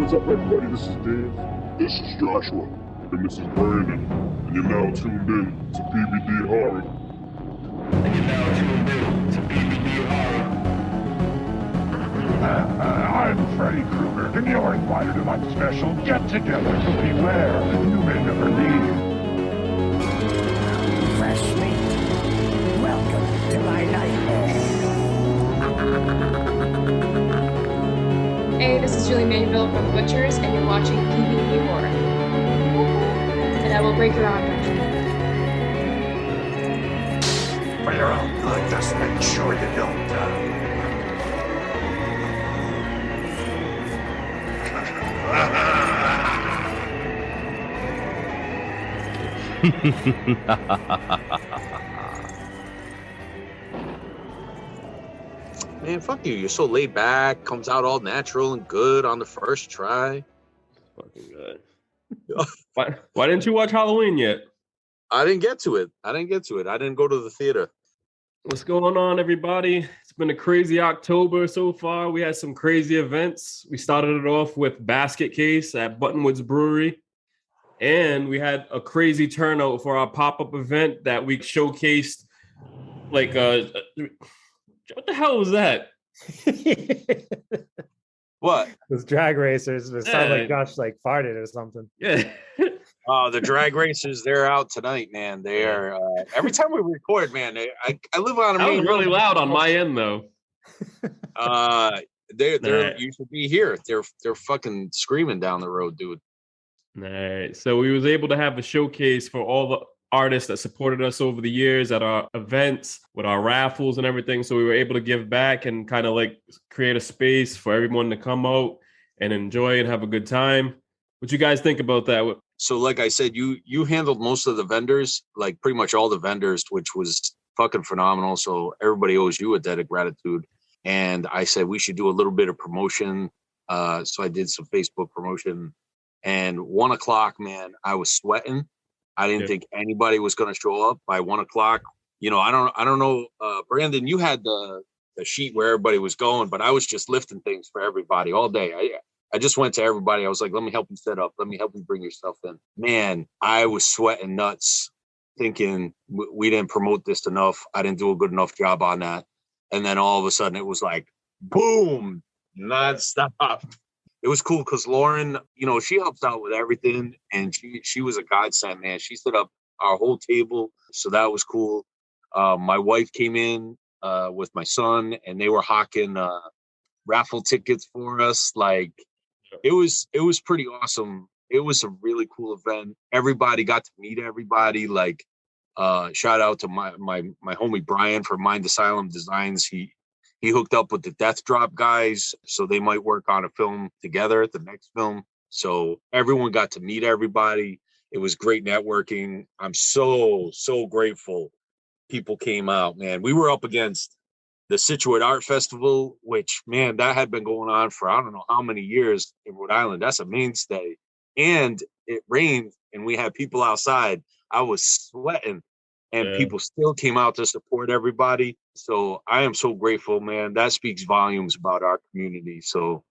What's up, everybody? This is Dave. This is Joshua. And this is Brandon. And you're now tuned in to PVD Horror. I'm Freddy Krueger, and you're invited to my special get-together. Beware, you may never leave. Fresh meat. Welcome to my nightmare. Hey, this is Julie Manuville from Butchers, and you're watching PVD Horror. And I will break your arm, Benjamin. For your own good, just make sure you don't die. Man, fuck you. You're so laid back, comes out all natural and good on the first try. Fucking good. Why didn't you watch Halloween yet? I didn't get to it. I didn't go to the theater. What's going on, everybody? It's been a crazy October so far. We had some crazy events. We started it off with Basket Case at Buttonwoods Brewery. And we had a crazy turnout for our pop-up event that we showcased. Like, what the hell was that? What? Those drag racers. It sounded like Josh like farted or something. Yeah. The drag racers, they're out tonight, man. They are every time we record, man. I live on a That main was really road. loud on my end, though. They're you should be here. They're fucking screaming down the road, dude. All right. So we was able to have a showcase for all the artists that supported us over the years at our events with our raffles and everything. So we were able to give back and kind of like create a space for everyone to come out and enjoy and have a good time. What you guys think about that? So like I said, you handled most of the vendors, like pretty much all the vendors, which was fucking phenomenal. So everybody owes you a debt of gratitude. And I said we should do a little bit of promotion. So I did some Facebook promotion. And 1 o'clock, man, I was sweating. I didn't think anybody was going to show up by 1 o'clock. You know, I don't know. Brandon, you had the sheet where everybody was going, but I was just lifting things for everybody all day. I just went to everybody. I was like, let me help you set up. Let me help you bring your stuff in. Man, I was sweating nuts thinking we didn't promote this enough. I didn't do a good enough job on that. And then all of a sudden it was like, boom, nonstop. It was cool because Lauren, you know, she helps out with everything. And she was a godsend, man. She set up our whole table. So that was cool. My wife came in with my son and they were hawking raffle tickets for us. Like it was pretty awesome. It was a really cool event. Everybody got to meet everybody. Like shout out to my homie Brian for Mind Asylum Designs. He hooked up with the Death Drop guys, so they might work on a film together, the next film. So everyone got to meet everybody. It was great networking. I'm so grateful people came out, man. We were up against the Situate Art Festival, which, man, that had been going on for I don't know how many years in Rhode Island. That's a mainstay. And it rained, and we had people outside. I was sweating. And people still came out to support everybody. So I am so grateful, man. That speaks volumes about our community. So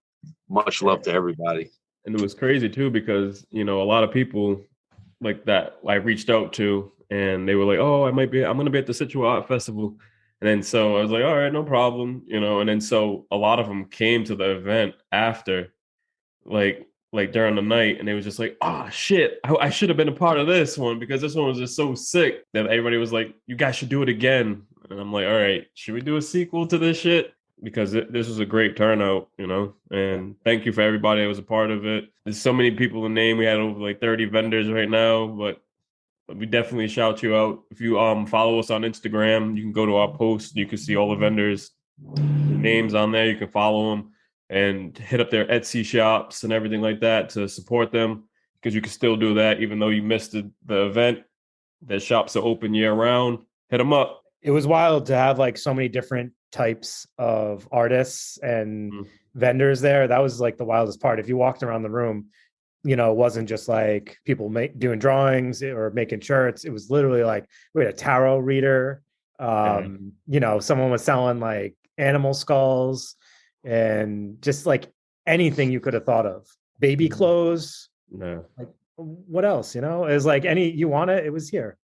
much love to everybody. And it was crazy too, because, you know, a lot of people like that I reached out to and they were like, oh, I'm going to be at the Situate Art Festival. And then so I was like, all right, no problem. You know, and then so a lot of them came to the event after, like during the night, and they was just like, oh shit, I should have been a part of this one because this one was just so sick that everybody was like, you guys should do it again. And I'm like, all right, should we do a sequel to this shit? Because this was a great turnout, you know, and thank you for everybody that was a part of it. There's so many people to name. We had over like 30 vendors right now, but we definitely shout you out. If you follow us on Instagram, you can go to our post. You can see all the vendors' names on there. You can follow them and hit up their Etsy shops and everything like that to support them, because you can still do that even though you missed the event. Their shops are open year round. Hit them up. It was wild to have like so many different types of artists and vendors there. That was like the wildest part. If you walked around the room, you know, it wasn't just like people doing drawings or making shirts. It was literally like we had a tarot reader. You know, someone was selling like animal skulls and just like anything you could have thought of. baby clothes. No. Like, what else? You know, it was like any you want it was here.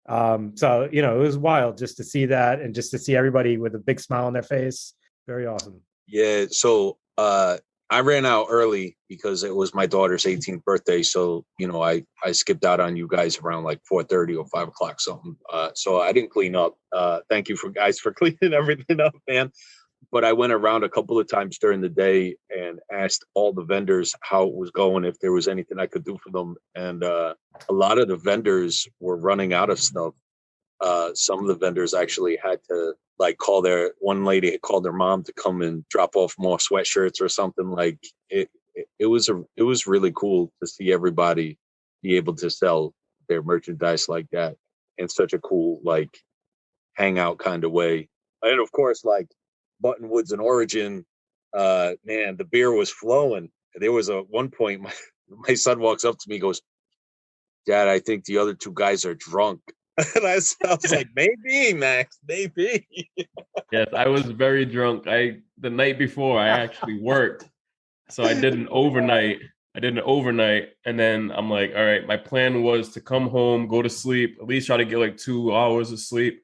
So you know, it was wild just to see that and just to see everybody with a big smile on their face. Very awesome. Yeah. So I ran out early because it was my daughter's 18th birthday. So, you know, I skipped out on you guys around like 4:30 or 5 o'clock something. So I didn't clean up. Thank you for cleaning everything up, man. But I went around a couple of times during the day and asked all the vendors how it was going, if there was anything I could do for them. And a lot of the vendors were running out of stuff. Some of the vendors actually had to like one lady had called their mom to come and drop off more sweatshirts or something. Like it was really cool to see everybody be able to sell their merchandise like that in such a cool, like, hangout kind of way. And of course, like Buttonwoods and Origin, man, the beer was flowing. There was one point my son walks up to me, goes, "Dad, I think the other two guys are drunk." And I was like, maybe, Max, maybe. Yes, I was very drunk. The night before I actually worked. So I did an overnight. And then I'm like, all right, my plan was to come home, go to sleep, at least try to get like 2 hours of sleep.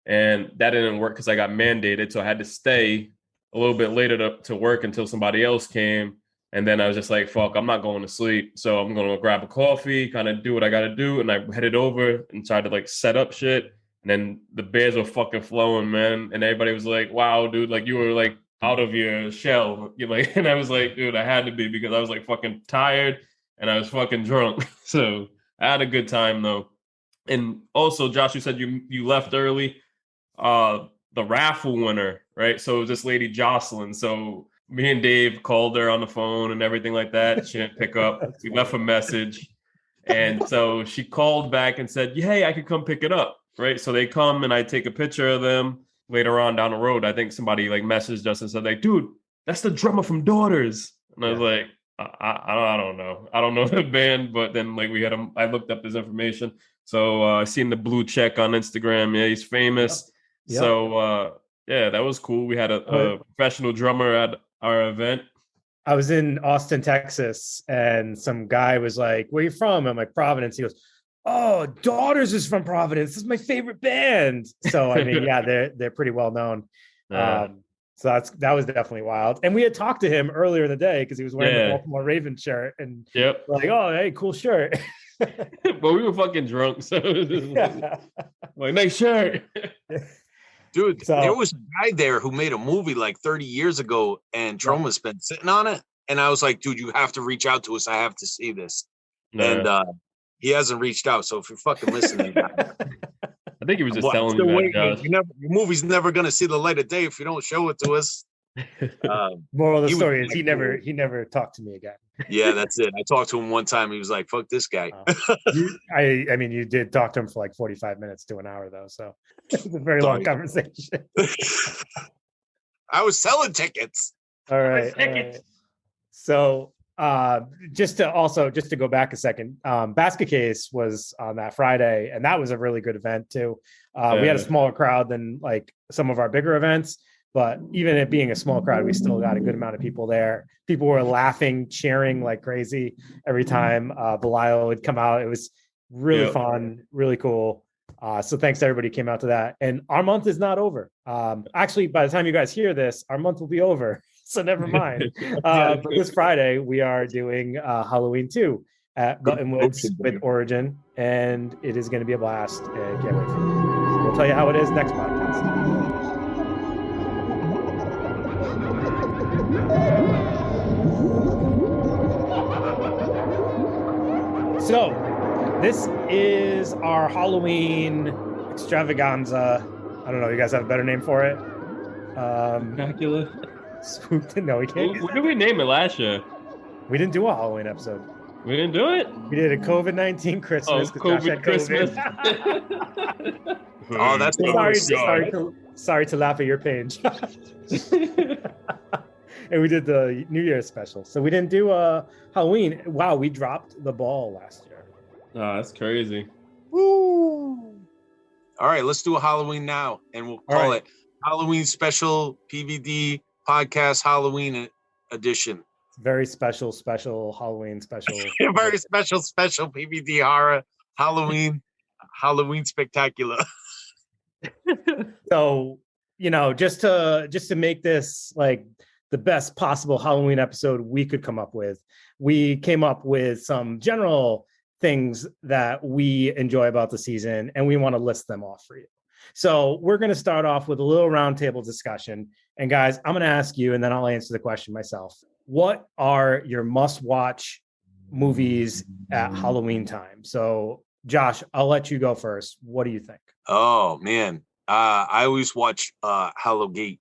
And that didn't work because I got mandated. So I had to stay a little bit later to work until somebody else came. And then I was just like, fuck, I'm not going to sleep. So I'm going to grab a coffee, kind of do what I got to do. And I headed over and tried to like set up shit. And then the beers were fucking flowing, man. And everybody was like, wow, dude, like you were like out of your shell. You're like, and I was like, dude, I had to be because I was like fucking tired and I was fucking drunk. So I had a good time though. And also, Josh, you said you left early. The raffle winner, right? So it was this lady Jocelyn. So me and Dave called her on the phone and everything like that. She didn't pick up. We left a message. And so she called back and said, hey, I could come pick it up. Right. So they come and I take a picture of them later on down the road. I think somebody like messaged us and said, like, dude, that's the drummer from Daughters. And I was like, I don't know. I don't know the band. But then like I looked up his information. So I seen the blue check on Instagram. Yeah, he's famous. Yep. So yeah, that was cool. We had a professional drummer at our event. I was in Austin, Texas, and some guy was like, where are you from? I'm like, Providence. He goes, oh, Daughters is from Providence. This is my favorite band. So I mean, yeah, they're pretty well known. So that was definitely wild. And we had talked to him earlier in the day because he was wearing the Baltimore Ravens shirt, and we're like, oh, hey, cool shirt. But we were fucking drunk, so like nice shirt. Dude, there was a guy there who made a movie like 30 years ago, and Troma's been sitting on it. And I was like, dude, you have to reach out to us. I have to see this. And he hasn't reached out. So if you're fucking listening, I think he was just telling you that, Josh. Your movie's never going to see the light of day if you don't show it to us. Moral of the story is he never talked to me again. Yeah, that's it. I talked to him one time. He was like, fuck this guy. I mean, you did talk to him for like 45 minutes to an hour, though. So it was a very long conversation. I was selling tickets. All right. So just to go back a second, Basket Case was on that Friday, and that was a really good event too. We had a smaller crowd than like some of our bigger events. But even it being a small crowd, we still got a good amount of people there. People were laughing, cheering like crazy every time Belial would come out. It was really fun, really cool. So thanks to everybody who came out to that. And our month is not over. Actually, by the time you guys hear this, our month will be over. So never mind. But this Friday, we are doing Halloween 2 at Buttonwoods with Origin. And it is going to be a blast. And can't wait for you. We'll tell you how it is next podcast. So, this is our Halloween extravaganza. I don't know. You guys have a better name for it? Dracula. Spooked? No, we can't. What did we name it last year? We didn't do a Halloween episode. We didn't do it? We did a COVID-19 Christmas. Oh, COVID Christmas. Oh, that's sorry to laugh at your pain, Josh. And we did the New Year's special. So we didn't do Halloween. Wow, we dropped the ball last year. Oh, that's crazy. Woo! All right, let's do a Halloween now. And we'll call it Halloween Special PVD Podcast Halloween Edition. Very special Halloween special. Very special PVD horror Halloween spectacular. So, just to make this like the best possible Halloween episode we could come up with, we came up with some general things that we enjoy about the season, and we want to list them off for you. So we're going to start off with a little roundtable discussion. And guys, I'm going to ask you, and then I'll answer the question myself. What are your must-watch movies at Halloween time? So, Josh, I'll let you go first. What do you think? Oh man, I always watch Halloween,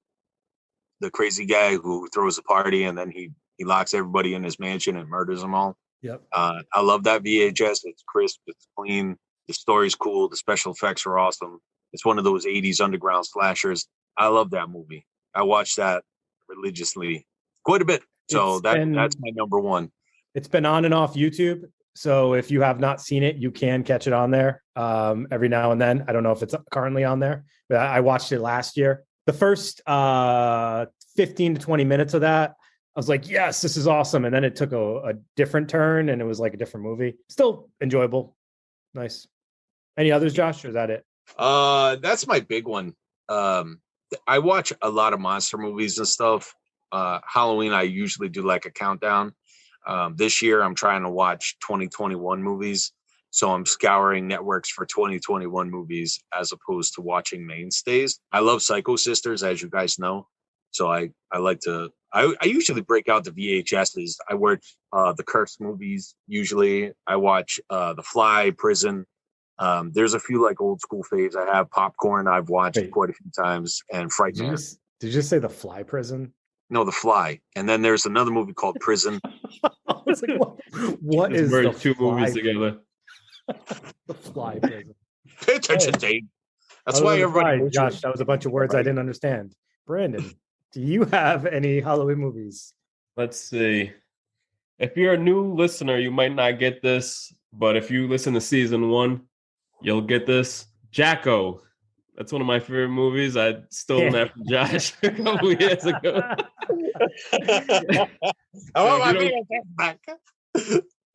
the crazy guy who throws a party and then he locks everybody in his mansion and murders them all. Yep. I love that VHS. It's crisp, it's clean, the story's cool, the special effects are awesome. It's one of those 80s underground slashers. I love that movie. I watch that religiously quite a bit. So that's my number one. It's been on and off YouTube. So if you have not seen it, you can catch it on there every now and then. I don't know if it's currently on there, but I watched it last year. The first 15 to 20 minutes of that, I was like, yes, this is awesome. And then it took a different turn and it was like a different movie. Still enjoyable. Nice. Any others, Josh, or is that it? That's my big one. I watch a lot of monster movies and stuff. Halloween, I usually do like a countdown. This year, I'm trying to watch 2021 movies. So I'm scouring networks for 2021 movies as opposed to watching mainstays. I love Psycho Sisters, as you guys know. So I like to, I usually break out the VHSs. I watch the Curse movies. Usually I watch The Fly, Prison. There's a few like old school faves. I have Popcorn. I've watched quite a few times, and Frightmare. Did you just say The Fly Prison? No, The Fly. And then there's another movie called Prison. I was like, what is the two movies together? The Fly Prison. Pay attention, Dave. That's why everybody. Josh, that was a bunch of words I didn't understand. Brandon, do you have any Halloween movies? Let's see. If you're a new listener, you might not get this, but if you listen to season 1, you'll get this. Jacko. That's one of my favorite movies. I'd stolen that from Josh a couple years ago. I want my VHS back.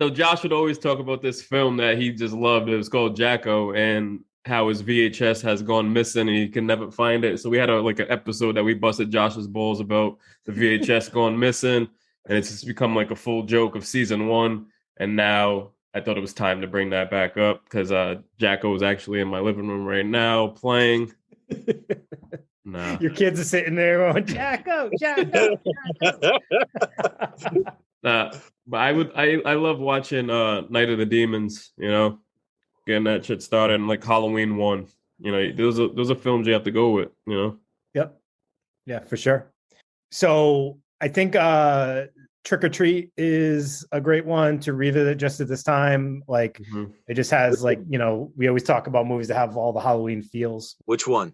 So Josh would always talk about this film that he just loved. It was called Jacko, and how his VHS has gone missing and he can never find it. So we had an episode that we busted Josh's balls about the VHS going missing, and it's just become like a full joke of season 1. And now I thought it was time to bring that back up because Jacko is actually in my living room right now playing. No. Your kids are sitting there going, Jacko. But I love watching Night of the Demons, getting that shit started, and like Halloween 1. Those are films you have to go with, Yep. Yeah, for sure. So I think Trick or Treat is a great one to revisit just at this time. Like it just has we always talk about movies that have all the Halloween feels. Which one?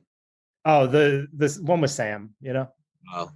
Oh, this one with Sam, Oh.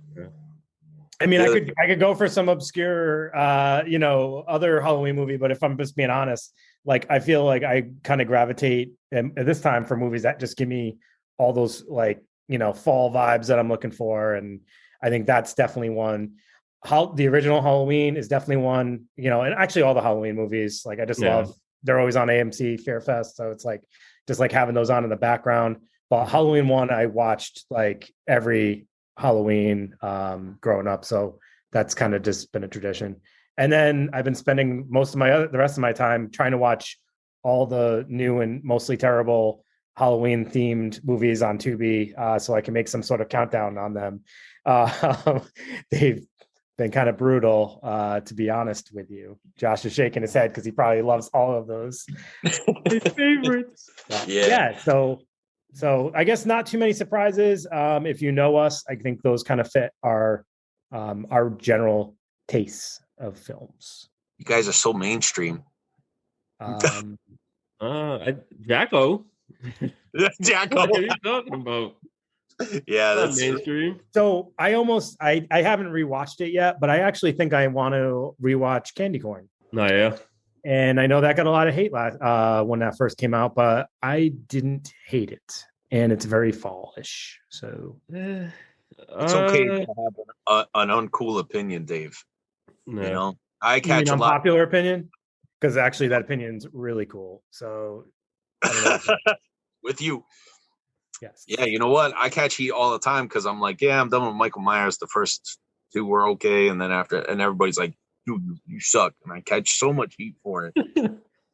I mean, I could go for some obscure other Halloween movie, but if I'm just being honest, like I feel like I kind of gravitate at this time for movies that just give me all those fall vibes that I'm looking for, and I think that's definitely one. The original Halloween is definitely one, and actually all the Halloween movies, like I just love, they're always on AMC Fear Fest. So it's like, just like having those on in the background. But Halloween 1, I watched like every Halloween growing up. So that's kind of just been a tradition. And then I've been spending the rest of my time trying to watch all the new and mostly terrible Halloween themed movies on Tubi so I can make some sort of countdown on them. They've been kind of brutal, to be honest with you. Josh is shaking his head because he probably loves all of those. His favorites. Yeah. So I guess not too many surprises. If you know us, I think those kind of fit our general tastes of films. You guys are so mainstream. Jacko. Jacko. What are you talking about? Yeah, that's mainstream. So I haven't rewatched it yet, but I actually think I want to rewatch Candy Corn. Oh yeah. And I know that got a lot of hate when that first came out, but I didn't hate it. And it's very fallish. So it's okay to have an uncool opinion, Dave. You know, I You catch mean a lot. unpopular opinion? Because actually, that opinion's really cool. So, I don't know what you- With you. yes. Yeah, you know what? I catch heat all the time because I'm like, yeah, I'm done with Michael Myers. The first two were okay, and then after, and everybody's like, dude, you suck, and I catch so much heat for it,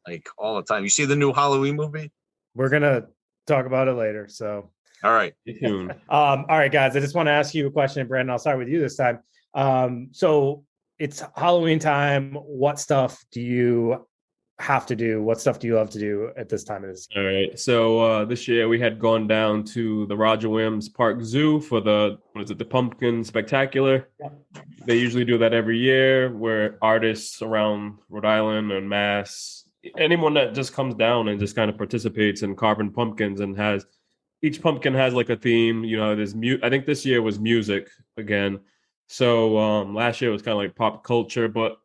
like all the time. You see the new Halloween movie? We're gonna talk about it later. So, All right. Stay tuned. all right, guys. I just want to ask you a question, Brandon. I'll start with you this time. So it's Halloween time. What stuff do you have to do? What stuff do you love to do at this time of this? All right. So this year we had gone down to the Roger Williams Park Zoo for the Pumpkin Spectacular. Yep. They usually do that every year, where artists around Rhode Island and Mass, anyone that just comes down and just kind of participates in carving pumpkins, and has each pumpkin has like a theme. You know, there's I think this year was music again. So last year was kind of like pop culture, but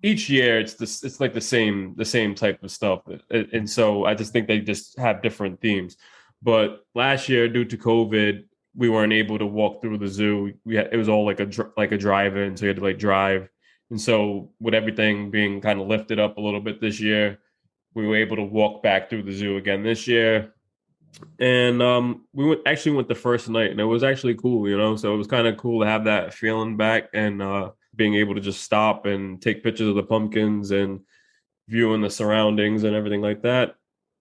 each year it's like the same type of stuff, and so I just think they just have different themes. But last year, due to COVID, we weren't able to walk through the zoo. It was all like a drive-in, so you had to like drive. And so with everything being kind of lifted up a little bit this year, we were able to walk back through the zoo again this year. And we went the first night, and it was actually cool, you know. So it was kind of cool to have that feeling back, and being able to just stop and take pictures of the pumpkins and viewing the surroundings and everything like that.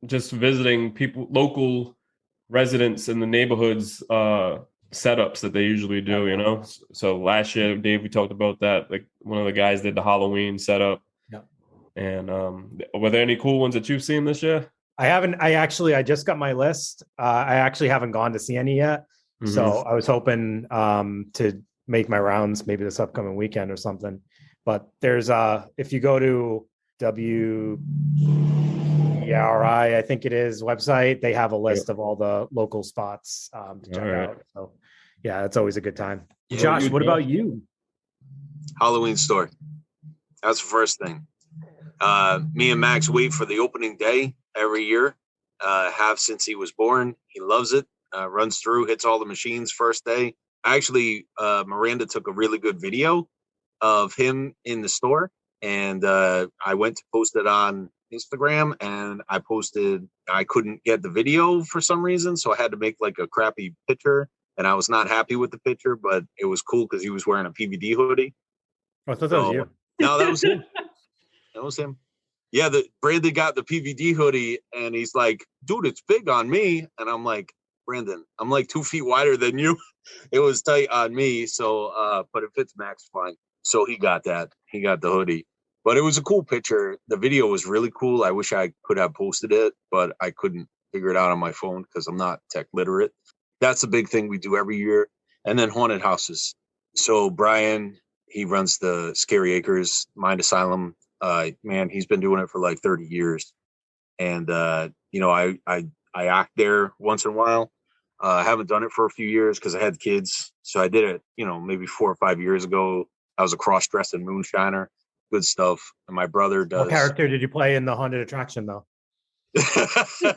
Just visiting people, local residents in the neighborhoods, setups that they usually do, you know. So last year, Dave, we talked about that. Like one of the guys did the Halloween setup. Yeah. And were there any cool ones that you've seen this year? I haven't. I just got my list. I actually haven't gone to see any yet. So I was hoping to make my rounds maybe this upcoming weekend or something. But there's if you go to WERI, I think it is, website, they have a list of all the local spots to check out. So yeah, it's always a good time. Yeah, Josh, what about you? Halloween store. That's the first thing. Me and Max wait for the opening day every year. Have since he was born. He loves it. Runs through, hits all the machines first day. Actually, Miranda took a really good video of him in the store, and I went to post it on Instagram, and I couldn't get the video for some reason, so I had to make like a crappy picture, and I was not happy with the picture, but it was cool because he was wearing a PVD hoodie. Oh, I thought that was you. No, that was him. That was him. Yeah, Brandon got the PVD hoodie, and he's like, dude, it's big on me. And I'm like, Brandon, I'm like 2 feet wider than you. It was tight on me, so but it fits Max fine. So he got that. He got the hoodie. But it was a cool picture. The video was really cool. I wish I could have posted it, but I couldn't figure it out on my phone because I'm not tech literate. That's a big thing we do every year. And then haunted houses. So Brian, he runs the Scary Acres Mind Asylum. Man, he's been doing it for like 30 years. And, you know, I act there once in a while. I haven't done it for a few years because I had kids. So I did it, you know, maybe 4 or 5 years ago. I was a cross-dressing moonshiner. Good stuff. And my brother does. What character did you play in the haunted attraction, though?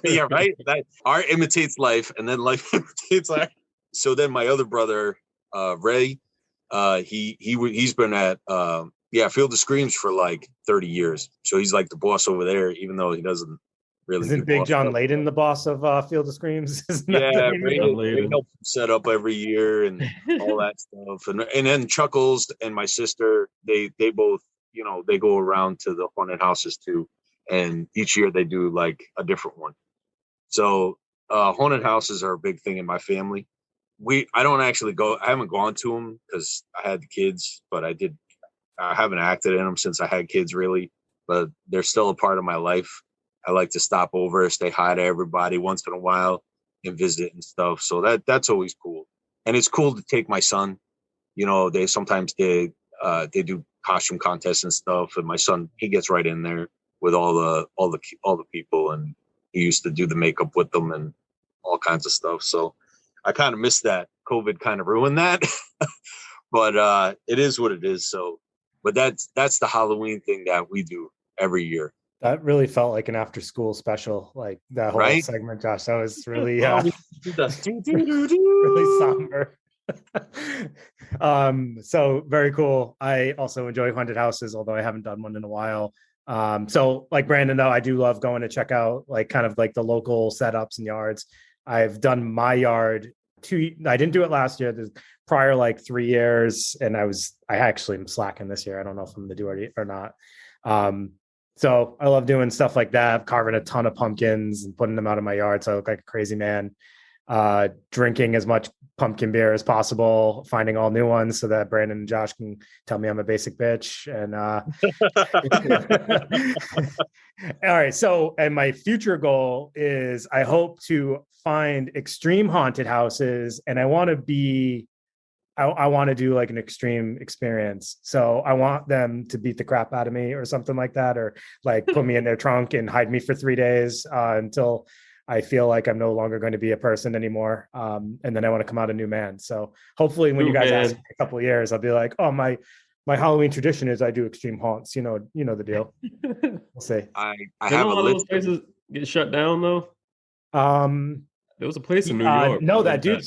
Yeah, right. Art imitates life, and then life imitates art. So then my other brother, Ray, he's been at Field of Screams for like 30 years. So he's like the boss over there, even though he doesn't really. Isn't Big John Layden the boss of Field of Screams? Yeah, Ray helps set up every year and all that stuff, and then Chuckles and my sister, they both, you know, they go around to the haunted houses too, and each year they do like a different one. So haunted houses are a big thing in my family. I don't actually go. I haven't gone to them because I had the kids, but I haven't acted in them since I had kids, really. But they're still a part of my life. I like to stop over, say hi to everybody once in a while, and visit and stuff. So that's always cool, and it's cool to take my son. You know, they sometimes do costume contests and stuff, and my son, he gets right in there with all the people, and he used to do the makeup with them and all kinds of stuff. So I kind of missed that. COVID kind of ruined that, but it is what it is. So, but that's the Halloween thing that we do every year. That really felt like an after-school special, like that whole segment, Josh. That was really, really somber. So very cool. I also enjoy haunted houses, although I haven't done one in a while. So like Brandon, though, I do love going to check out like kind of like the local setups and yards. I've done my yard I didn't do it last year. The prior like 3 years, and I actually am slacking this year. I don't know if I'm gonna do it or not. So I love doing stuff like that, carving a ton of pumpkins and putting them out in my yard so I look like a crazy man. Drinking as much pumpkin beer as possible, finding all new ones so that Brandon and Josh can tell me I'm a basic bitch. And all right. So, and my future goal is I hope to find extreme haunted houses, and I want to do like an extreme experience. So I want them to beat the crap out of me or something like that, or like put me in their trunk and hide me for 3 days until I feel like I'm no longer going to be a person anymore. And then I want to come out a new man. So hopefully when you guys ask me in a couple of years, I'll be like, oh, my Halloween tradition is I do extreme haunts. You know the deal. We'll see. I have a lot of those list. places get shut down though. There was a place in New York. No, that dude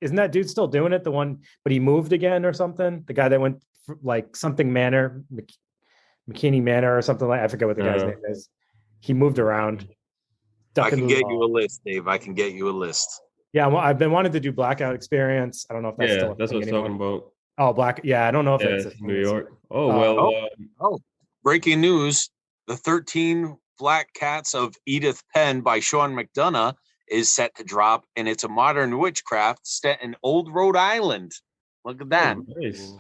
isn't that dude still doing it? The one, but he moved again or something. The guy that went like something Manor, McKinney Manor or something like. I forget what the guy's name is. He moved around. I can get you a list, Dave. I can get you a list. Yeah, well, I've been wanting to do Blackout Experience. I don't know if that's still that's what I'm talking about. Oh, Yeah, I don't know if it's New York. Oh, breaking news: the 13 Black Cats of Edith Penn by Sean McDonough is set to drop, and it's a modern witchcraft set in Old Rhode Island. Look at that! Oh, nice.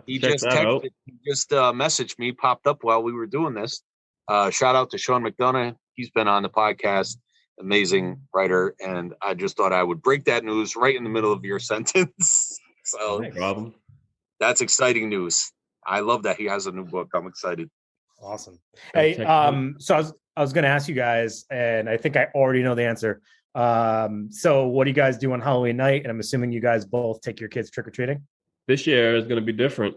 He just messaged me, popped up while we were doing this. Shout out to Sean McDonough. He's been on the podcast, amazing writer, and I just thought I would break that news right in the middle of your sentence. So no problem. That's exciting news. I love that he has a new book. I'm excited. Awesome. Hey, so I was going to ask you guys, and I think I already know the answer. So what do you guys do on Halloween night? And I'm assuming you guys both take your kids trick-or-treating? This year is going to be different.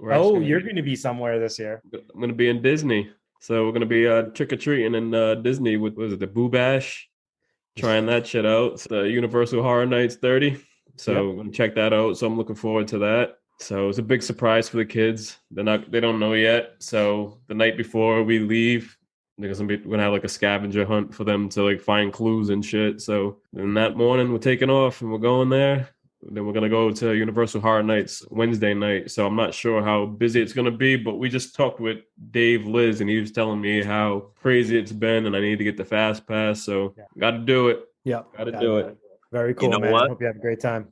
You're going to be somewhere this year. I'm going to be in Disney. So we're going to be trick-or-treating in Disney with, was it the Boo Bash? Trying that shit out. It's the Universal Horror Nights 30. So I'm going to check that out. So I'm looking forward to that. So it's a big surprise for the kids. They don't know yet. So the night before we leave, we're gonna have like a scavenger hunt for them to like find clues and shit. So then that morning we're taking off and we're going there. Then we're gonna go to Universal Horror Nights Wednesday night. So I'm not sure how busy it's gonna be, but we just talked with Dave Liz and he was telling me how crazy it's been and I need to get the fast pass. So got to do it. Yeah, got to do it. Very cool, man. What? Hope you have a great time.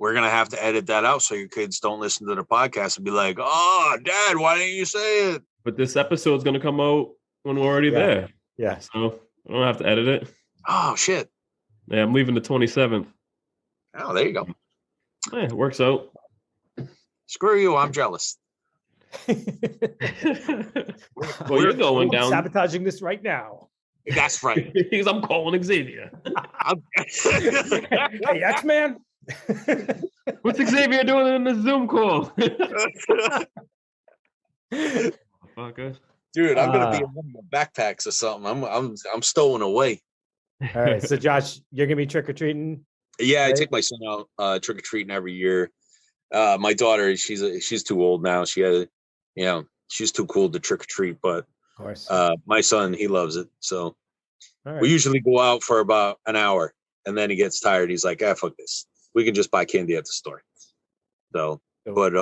We're going to have to edit that out so your kids don't listen to the podcast and be like, oh, Dad, why didn't you say it? But this episode's going to come out when we're already there. Yeah. So I don't have to edit it. Oh, shit. Yeah, I'm leaving the 27th. Oh, there you go. Yeah, it works out. Screw you. I'm jealous. Well, you're going down. Sabotaging this right now. That's right. Because I'm calling Xavier. Hey, X-Man. What's Xavier doing in the Zoom call? Dude, I'm gonna be in one of my backpacks or something. I'm stowing away. All right, so Josh, you're gonna be trick or treating. Yeah, right? I take my son out trick or treating every year. My daughter, she's too old now. She's too cool to trick or treat. But of course, my son, he loves it. So right. We usually go out for about an hour, and then he gets tired. He's like, fuck this. We can just buy candy at the store. So, but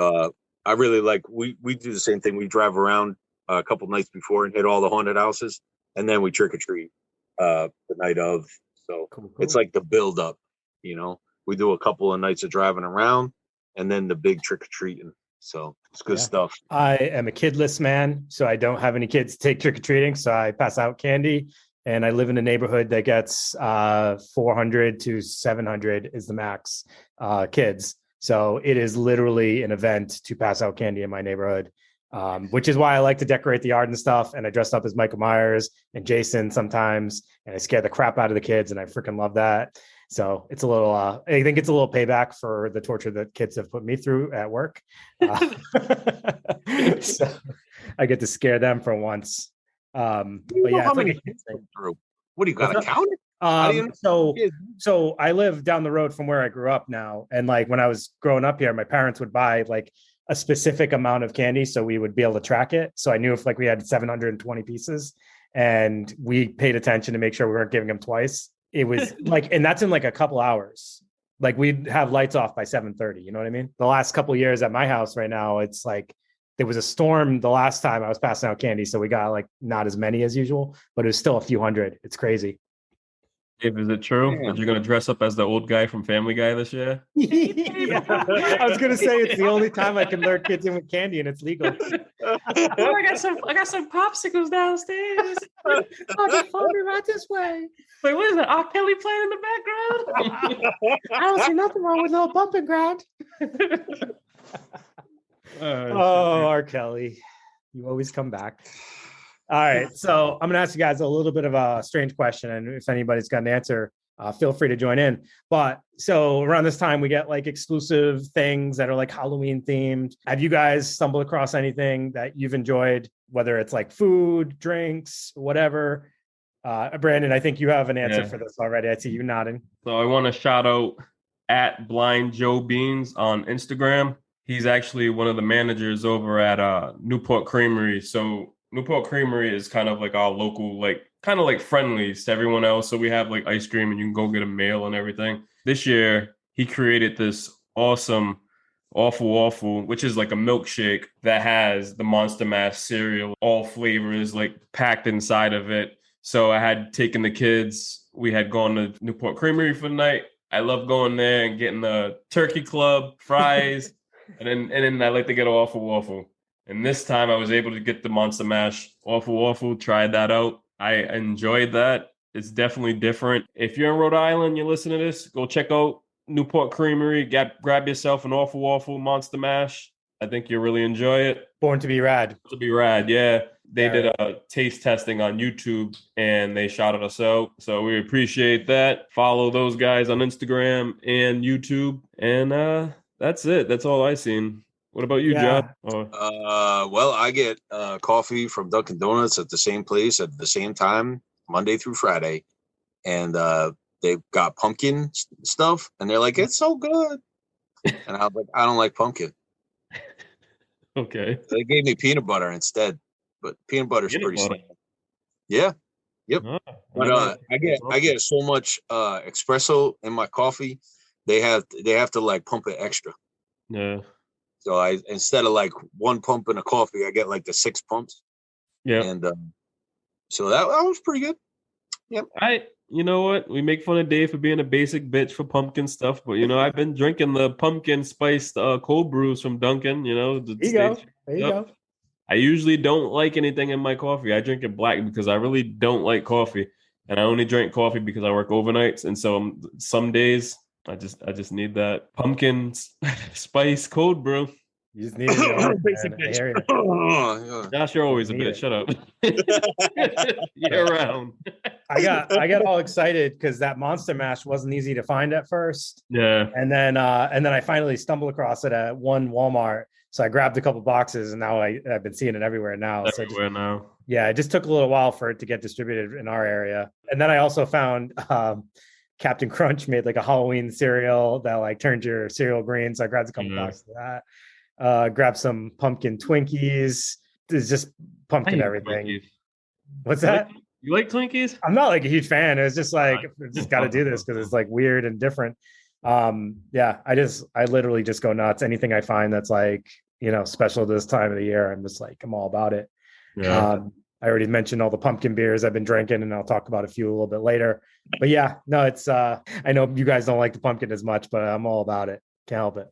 I really like, we do the same thing. We drive around a couple nights before and hit all the haunted houses, and then we trick or treat the night of. So cool. It's like the build up, we do a couple of nights of driving around and then the big trick or treating. So it's good stuff. I am a kidless man, so I don't have any kids to take trick or treating. So I pass out candy. And I live in a neighborhood that gets 400 to 700 is the max kids. So it is literally an event to pass out candy in my neighborhood, which is why I like to decorate the yard and stuff. And I dress up as Michael Myers and Jason sometimes, and I scare the crap out of the kids, and I freaking love that. So it's a little, I think it's a little payback for the torture that kids have put me through at work. So I get to scare them for once. But yeah, how many kids go through? What do you got a counter? How do you So kids? so I live down the road from where I grew up now, and like when I was growing up here, my parents would buy like a specific amount of candy, so we would be able to track it. So I knew if like we had 720 pieces, and we paid attention to make sure we weren't giving them twice. It was like, and that's in like a couple hours. Like we'd have lights off by 7:30. You know what I mean? The last couple of years at my house right now, it's like there was a storm the last time I was passing out candy, so we got like not as many as usual, but it was still a few hundred. It's crazy. Dave, is it true Damn. that you're gonna dress up as the old guy from Family Guy this year? Yeah. I was gonna say it's the only time I can lure kids in with candy and it's legal. Oh, I got some popsicles downstairs. Oh, they found me right this way. Wait, what is that? R. Kelly playing in the background? I don't see nothing wrong with little bumping ground. Oh, R. Kelly, you always come back. All right, so I'm gonna ask you guys a little bit of a strange question, and if anybody's got an answer, feel free to join in. But so around this time, we get like exclusive things that are like Halloween themed. Have you guys stumbled across anything that you've enjoyed, whether it's like food, drinks, whatever? Brandon, I think you have an answer for this already. I see you nodding. So I want to shout out at Blind Joe Beans on Instagram. He's actually one of the managers over at Newport Creamery. So Newport Creamery is kind of like our local, like kind of like Friendlies to everyone else. So we have like ice cream and you can go get a meal and everything. This year, he created this awesome Awful, which is like a milkshake that has the Monster Mash cereal, all flavors like packed inside of it. So I had taken the kids. We had gone to Newport Creamery for the night. I love going there and getting the turkey club, fries, and then I like to get an Awful. And this time I was able to get the Monster Mash Awful, tried that out. I enjoyed that. It's definitely different. If you're in Rhode Island, you're listening to this, go check out Newport Creamery. Grab yourself an Awful Monster Mash. I think you'll really enjoy it. Born to be rad. To be rad, yeah. They did a taste testing on YouTube and they shouted us out. So we appreciate that. Follow those guys on Instagram and YouTube. And that's it. That's all I seen. What about you, John? Well, I get coffee from Dunkin' Donuts at the same place at the same time, Monday through Friday. And they've got pumpkin stuff. And they're like, it's so good. And I was like, I don't like pumpkin. Okay. They gave me peanut butter instead. But peanut butter's pretty sweet. Yeah. Yep. Oh, But I get so much espresso in my coffee. They have to like pump it extra. Yeah. So I instead of like one pump in a coffee, I get like the 6 pumps. Yeah. And so that was pretty good. Yep. You know what? We make fun of Dave for being a basic bitch for pumpkin stuff, but I've been drinking the pumpkin spiced cold brews from Dunkin'. There you go. I usually don't like anything in my coffee. I drink it black because I really don't like coffee, and I only drink coffee because I work overnights. And so some days I just need that pumpkin spice cold brew. You just need it. Basic bitch. Josh, you're always a bitch. Shut up. Year round. I got all excited because that Monster Mash wasn't easy to find at first. Yeah. And then I finally stumbled across it at one Walmart. So I grabbed a couple boxes and now I've been seeing it everywhere now. Now. Yeah, it just took a little while for it to get distributed in our area. And then I also found Captain Crunch made like a Halloween cereal that like turned your cereal green. So I grabbed a couple boxes of that. Grabbed some pumpkin Twinkies. It's just pumpkin everything. Twinkies. What's that? You like Twinkies? I'm not like a huge fan. It was just like I just got to do this because it's like weird and different. Yeah, I literally just go nuts. Anything I find that's like special this time of the year, I'm just like I'm all about it. Yeah. I already mentioned all the pumpkin beers I've been drinking, and I'll talk about a few a little bit later. But yeah, no, it's I know you guys don't like the pumpkin as much, but I'm all about it. Can't help it.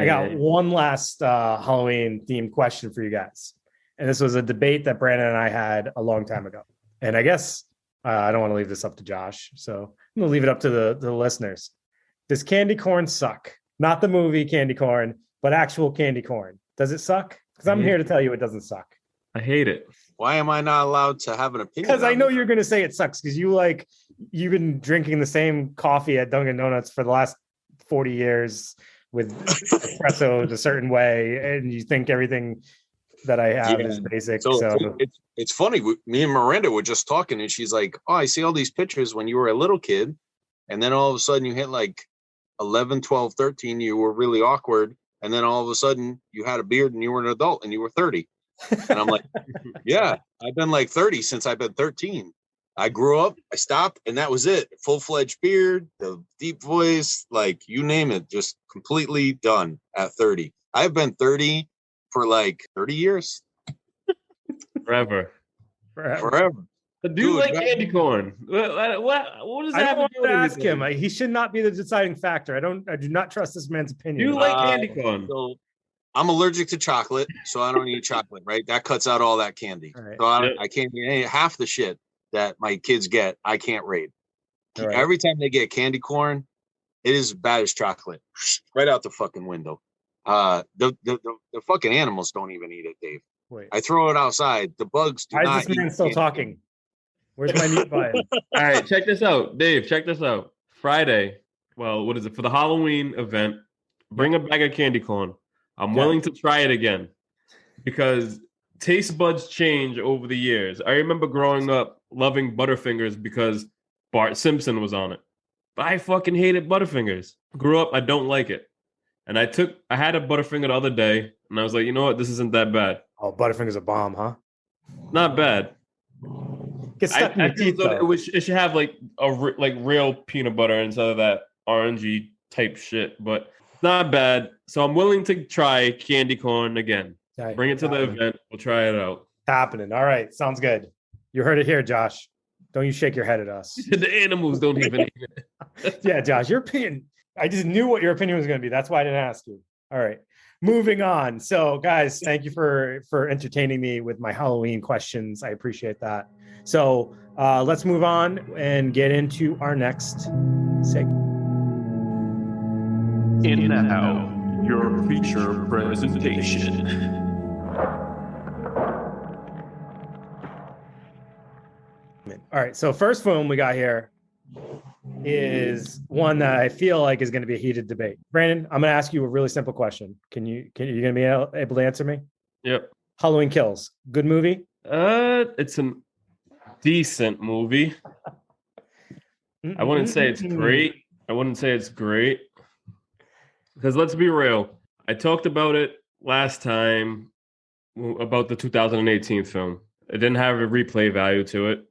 I got one last Halloween themed question for you guys. And this was a debate that Brandon and I had a long time ago. And I guess I don't want to leave this up to Josh. So I'm going to leave it up to the listeners. Does candy corn suck? Not the movie Candy Corn, but actual candy corn. Does it suck? Because I'm here to tell you it doesn't suck. I hate it. Why am I not allowed to have an opinion? Because I know you're going to say it sucks because you've been drinking the same coffee at Dunkin' Donuts for the last 40 years with espresso a certain way, and you think everything that I have Yeah. is basic. So So it's funny. Me and Miranda were just talking, and she's like, "Oh, I see all these pictures when you were a little kid, and then all of a sudden you hit like 11, 12, 13. You were really awkward, and then all of a sudden you had a beard and you were an adult and you were 30." And I'm like, "Yeah, I've been like 30 since I've been 13. I grew up, I stopped, and that was it. Full-fledged beard, the deep voice, like you name it, just completely done at 30. I've been 30 for like 30 years." Forever. Forever. Do you like back- candy corn? What does that I have don't to want do to with ask him. anything? He should not be the deciding factor. I do not trust this man's Do opinion. you like candy corn? So I'm allergic to chocolate, so I don't eat chocolate, right? That cuts out all that candy. All right. So Yep. I can't eat half the shit that my kids get. I can't rate. All right. Every time they get candy corn, it is as bad as chocolate. Right out the fucking window. The fucking animals don't even eat it, Dave. Wait. I throw it outside. The bugs do Why not is this man eat still candy. talking? Where's my mute button? All right, check this out. Dave, check this out. Friday, well, what is it? For the Halloween event, bring a bag of candy corn. I'm willing to try it again because taste buds change over the years. I remember growing up loving Butterfingers because Bart Simpson was on it. But I fucking hated Butterfingers. Grew up, I don't like it. And I had a Butterfinger the other day, and I was like, you know what? This isn't that bad. Oh, Butterfinger's a bomb, huh? Not bad. Gets stuck in your teeth, though. It should have like real peanut butter instead of that orangey type shit, but not bad. So I'm willing to try candy corn again. Okay, Bring it to the happening. event. We'll try it out. Happening. All right, sounds good. You heard it here, Josh. Don't you shake your head at us. The animals don't even eat it. Yeah, Josh, your opinion. I just knew what your opinion was going to be. That's why I didn't ask you. All right, moving on. So, guys, thank you for entertaining me with my Halloween questions. I appreciate that. So let's move on and get into our next segment. In now, your feature presentation. All right, so first film we got here is one that I feel like is going to be a heated debate. Brandon, I'm going to ask you a really simple question. You going to be able to answer me? Yep. Halloween Kills, good movie? It's a decent movie. I wouldn't say it's great. Because let's be real. I talked about it last time about the 2018 film. It didn't have a replay value to it,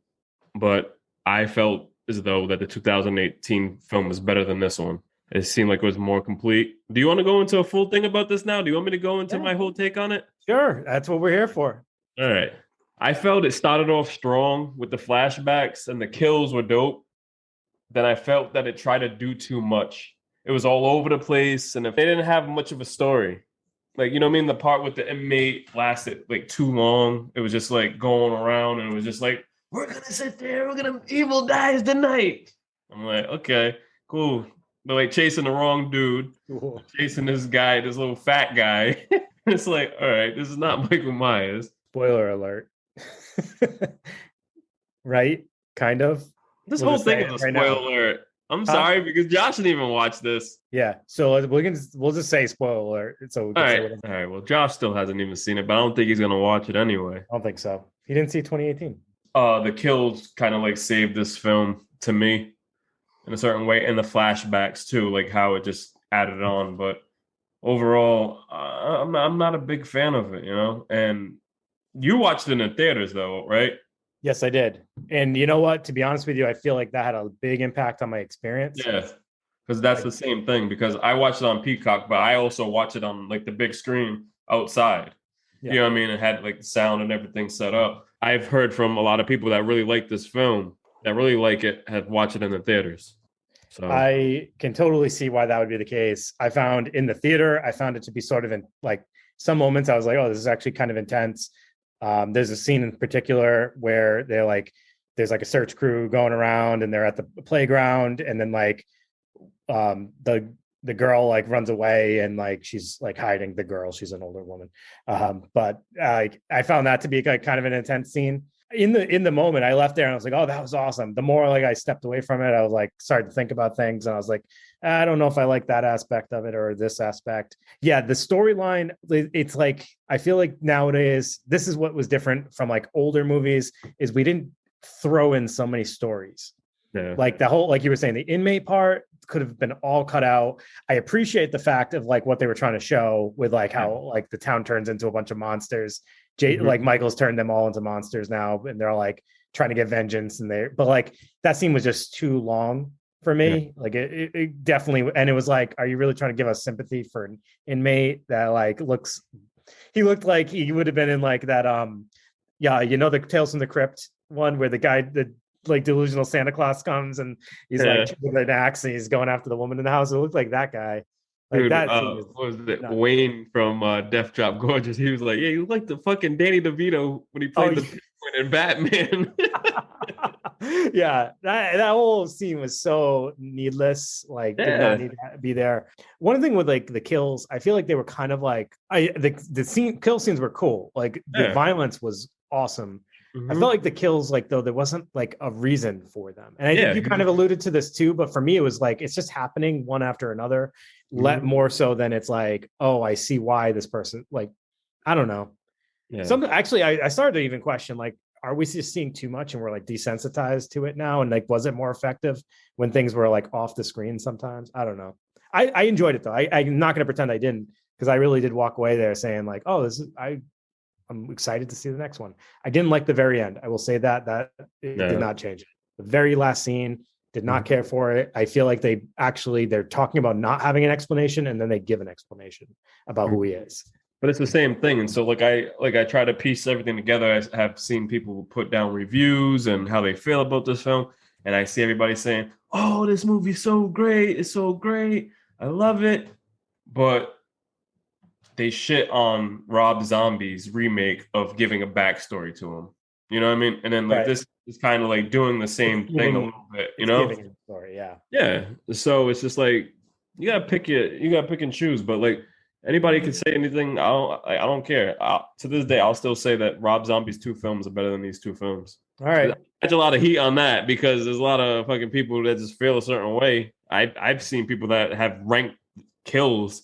but I felt as though that the 2018 film was better than this one. It seemed like it was more complete. Do you want to go into a full thing about this now? Do you want me to go into my whole take on it? Sure, that's what we're here for. All right. I felt it started off strong with the flashbacks and the kills were dope. Then I felt that it tried to do too much. It was all over the place, and if they didn't have much of a story. Like, you know what I mean? The part with the inmate lasted like too long. It was just like going around, and it was just like, we're gonna sit there, evil dies tonight. I'm like, okay, cool. But like chasing the wrong dude, chasing this guy, this little fat guy. It's like, all right, this is not Michael Myers. Spoiler alert. Right? Kind of. This We'll whole just thing say is it a right now. spoiler alert. I'm sorry because Josh didn't even watch this. Yeah. So we'll just say spoiler alert. So we can All say right. whatever. All right. Well, Josh still hasn't even seen it, but I don't think he's gonna watch it anyway. I don't think so. He didn't see 2018. The kills kind of like saved this film to me in a certain way, and the flashbacks too, like how it just added on. But overall, I'm not a big fan of it, you know. And you watched it in the theaters, though, right? Yes, I did. And you know what? To be honest with you, I feel like that had a big impact on my experience. Yeah, because that's the same thing. Because I watched it on Peacock, but I also watched it on like the big screen outside. Yeah. You know what I mean? It had like the sound and everything set up. I've heard from a lot of people that really like this film, that really like it, have watched it in the theaters. So I can totally see why that would be the case. I found in the theater, I found it to be sort of in like some moments I was like, oh, this is actually kind of intense. There's a scene in particular where they're like, there's like a search crew going around and they're at the playground, and then like the girl like runs away and like she's like hiding. The girl, she's an older woman, but I found that to be like kind of an intense scene. in the moment I left there and I was like, oh, that was awesome. The more like I stepped away from it, I was like started to think about things and I was like, I don't know if I like that aspect of it or this aspect. Yeah, the storyline, it's like I feel like nowadays this is what was different from like older movies is we didn't throw in so many stories. Yeah. Like the whole, like you were saying, the inmate part could have been all cut out. I appreciate the fact of like what they were trying to show with like how like the town turns into a bunch of monsters. Like Michael's turned them all into monsters now, and they're all like trying to get vengeance. And but like that scene was just too long for me. Like it definitely, and it was like, are you really trying to give us sympathy for an inmate that like he looked like he would have been in like that yeah, you know, the Tales from the Crypt one where the like delusional Santa Claus comes and he's like with an axe and he's going after the woman in the house. It looked like that guy. Like dude, that what was it? Wayne from Death Drop Gorgeous. He was like, yeah, you like the fucking Danny DeVito when he played the Penguin in Batman. Yeah, that whole scene was so needless. Like, did not need to be there. One thing with like the kills, I feel like they were kind of like the kill scenes were cool. Like the violence was awesome. I felt like the kills, like though there wasn't like a reason for them, and I think you kind of alluded to this too. But for me, it was like it's just happening one after another. More so than it's like, oh, I see why this person. Like, I don't know. Yeah. Actually, I started to even question like, are we just seeing too much and we're like desensitized to it now? And like, was it more effective when things were like off the screen sometimes? I don't know. I enjoyed it though. I'm not going to pretend I didn't, because I really did walk away there saying like, oh, I'm excited to see the next one. I didn't like the very end. I will say that it did not change it. The very last scene, did not care for it. I feel like they're talking about not having an explanation and then they give an explanation about who he is. But it's the same thing. And so like I try to piece everything together. I have seen people put down reviews and how they feel about this film. And I see everybody saying, oh, this movie's so great. It's so great. I love it. But they shit on Rob Zombie's remake of giving a backstory to him. You know what I mean? And then like this is kind of like doing the same thing a little bit, you know? Giving a story, yeah. Yeah. So it's just like you gotta pick and choose. But like anybody can say anything. I don't care. To this day, I'll still say that Rob Zombie's 2 films are better than these 2 films. All right. There's a lot of heat on that because there's a lot of fucking people that just feel a certain way. I've seen people that have ranked kills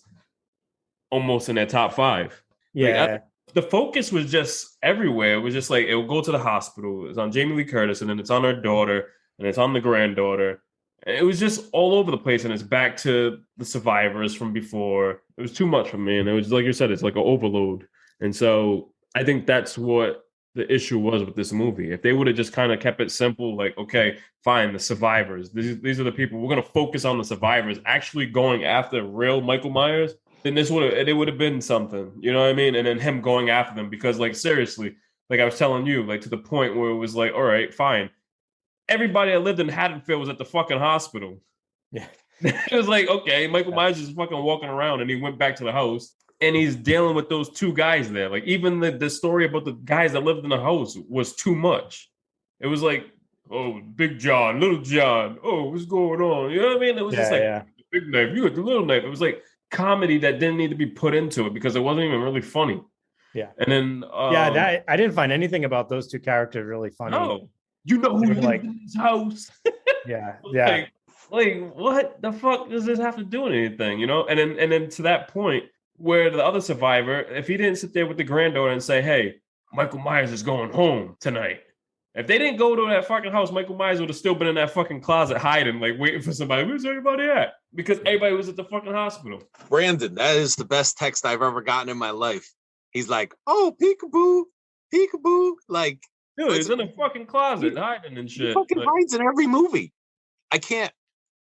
almost in their top 5. Yeah. Like, the focus was just everywhere. It was just like it would go to the hospital. It's on Jamie Lee Curtis, and then it's on her daughter, and it's on the granddaughter. And it was just all over the place, and it's back to the survivors from before. It was too much for me, and it was like you said, it's like an overload. And so I think that's what the issue was with this movie. If they would have just kind of kept it simple, like, okay, fine, the survivors. These are the people. We're going to focus on the survivors actually going after real Michael Myers. Then it would have been something, you know what I mean? And then him going after them, because like, seriously, like I was telling you, like to the point where it was like, all right, fine. Everybody that lived in Haddonfield was at the fucking hospital. Yeah. It was like, okay, Michael Myers is fucking walking around, and he went back to the house and he's dealing with those 2 guys there. Like even the story about the guys that lived in the house was too much. It was like, oh, Big John, Little John. Oh, what's going on? You know what I mean? It was just like, big knife, you got the little knife. It was like comedy that didn't need to be put into it because it wasn't even really funny. Yeah. And then I didn't find anything about those 2 characters really funny. No. You know who lived in his house. Yeah. Like what the fuck does this have to do with anything, you know? And then to that point where the other survivor, if he didn't sit there with the granddaughter and say, hey, Michael Myers is going home tonight. If they didn't go to that fucking house, Michael Myers would have still been in that fucking closet hiding, like waiting for somebody. Where's everybody at? Because everybody was at the fucking hospital. Brandon, that is the best text I've ever gotten in my life. He's like, oh, peekaboo, peekaboo. Like, dude, he's in a fucking closet hiding and shit. He fucking hides in every movie. I can't.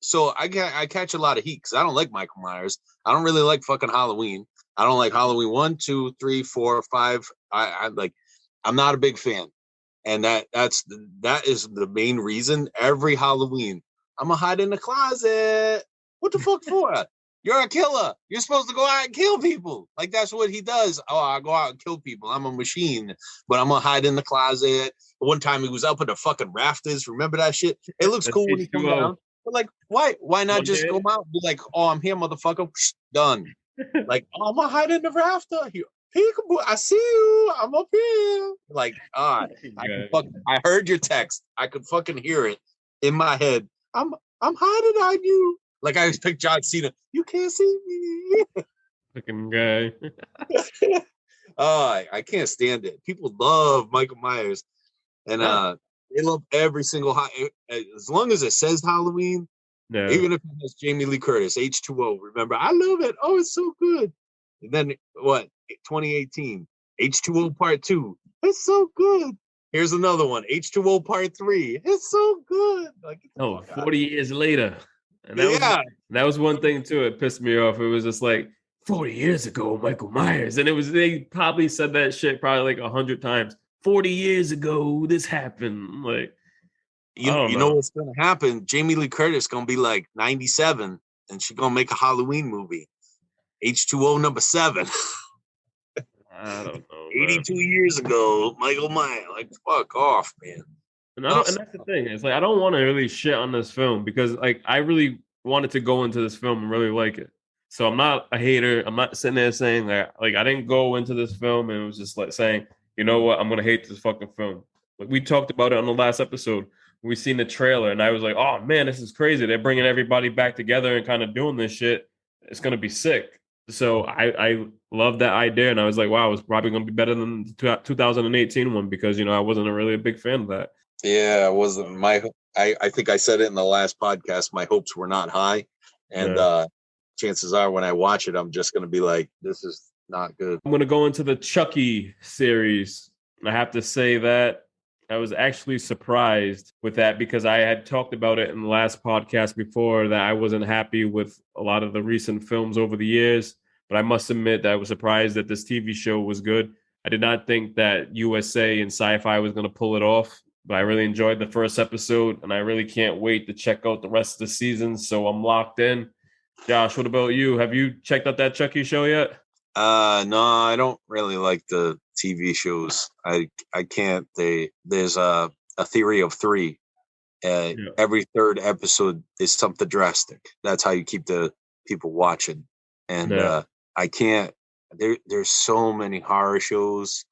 So I catch a lot of heat because I don't like Michael Myers. I don't really like fucking Halloween. I don't like Halloween 1, 2, 3, 4, 5. I'm not a big fan. And that is the main reason. Every Halloween, I'm gonna hide in the closet. What the fuck for? You're a killer. You're supposed to go out and kill people. Like that's what he does. Oh, I go out and kill people. I'm a machine, but I'm gonna hide in the closet. One time he was up in the fucking rafters. Remember that shit? It looks cool when he comes down. But like, why not just go out and be like, oh, I'm here, motherfucker. Done. Like, oh, I'm gonna hide in the rafter. Peekaboo, I see you. I'm up here. Like, I heard your text. I could fucking hear it in my head. I'm hiding on you. Like I picked John Cena. You can't see me. Fucking guy. I can't stand it. People love Michael Myers, and they love every single as long as it says Halloween. Yeah. Even if it has Jamie Lee Curtis, H2O. Remember, I love it. Oh, it's so good. And then what? 2018, H2O Part 2. It's so good. Here's another one, H2O Part 3. It's so good. Like, 40 years later. And that was one thing too. It pissed me off. It was just like 40 years ago, Michael Myers. And they probably said that shit probably like 100 times. 40 years ago, this happened. Like, you know what's gonna happen? Jamie Lee Curtis gonna be like 97 and she's gonna make a Halloween movie. H2O number 7. I don't know. 82 years ago, Michael Myers. Like, fuck off, man. And that's the thing. It's like I don't want to really shit on this film because like I really wanted to go into this film and really like it. So I'm not a hater. I'm not sitting there saying that like I didn't go into this film and it was just like saying, you know what, I'm gonna hate this fucking film. Like we talked about it on the last episode. We seen the trailer and I was like, oh man, this is crazy. They're bringing everybody back together and kind of doing this shit. It's gonna be sick. So I love that idea, and I was like, wow, it's probably going to be better than the 2018 one because, I wasn't really a big fan of that. Yeah, it wasn't I think I said it in the last podcast, my hopes were not high, and chances are when I watch it, I'm just going to be like, this is not good. I'm going to go into the Chucky series. I have to say that I was actually surprised with that because I had talked about it in the last podcast before that I wasn't happy with a lot of the recent films over the years. But I must admit that I was surprised that this TV show was good. I did not think that USA and Sci-Fi was going to pull it off, but I really enjoyed the first episode, and I really can't wait to check out the rest of the season. So I'm locked in. Josh, what about you? Have you checked out that Chucky show yet? No, I don't really like the TV shows. I can't. There's a theory of 3. Every third episode is something drastic. That's how you keep the people watching. And I can't. There's so many horror shows.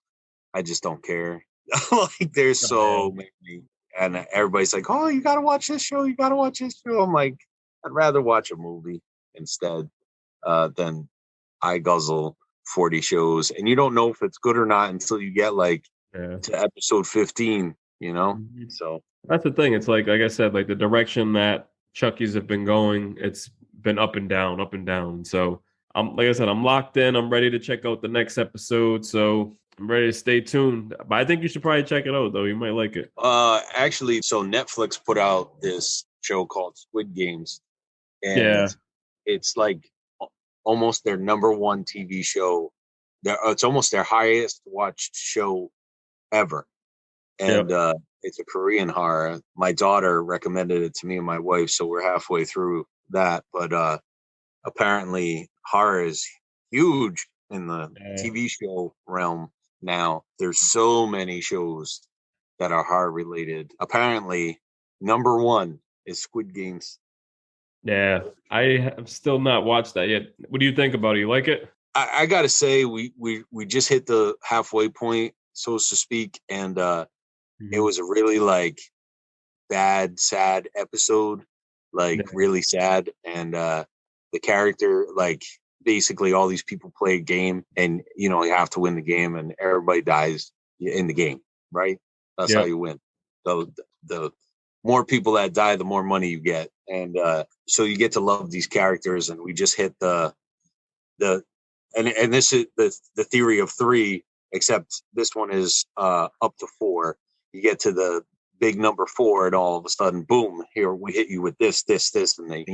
I just don't care. Like there's so many, and everybody's like, "Oh, you gotta watch this show. You gotta watch this show." I'm like, I'd rather watch a movie instead than I guzzle 40 shows, and you don't know if it's good or not until you get like to episode 15. So that's the thing. It's like I said, like the direction that Chucky's have been going, it's been up and down, up and down. So like I said, I'm locked in. I'm ready to check out the next episode. So I'm ready to stay tuned. But I think you should probably check it out, though. You might like it. Actually, so Netflix put out this show called Squid Games, and it's like almost their number one TV show. It's almost their highest watched show ever, and it's a Korean horror. My daughter recommended it to me and my wife, so we're halfway through that. But apparently, horror is huge in the TV show realm now. There's so many shows that are horror related. Apparently, number one is Squid Games. Yeah, I have still not watched that yet. What do you think about it? You like it? I gotta say, we just hit the halfway point, so to speak, and it was a really like bad, sad episode, like really sad, and the character, like basically all these people play a game, and you have to win the game, and everybody dies in the game, right? That's how you win. So the more people that die, the more money you get, and so you get to love these characters. And we just hit the and this is the theory of 3, except this one is up to 4. You get to the big number 4, and all of a sudden, boom! Here we hit you with this, and they,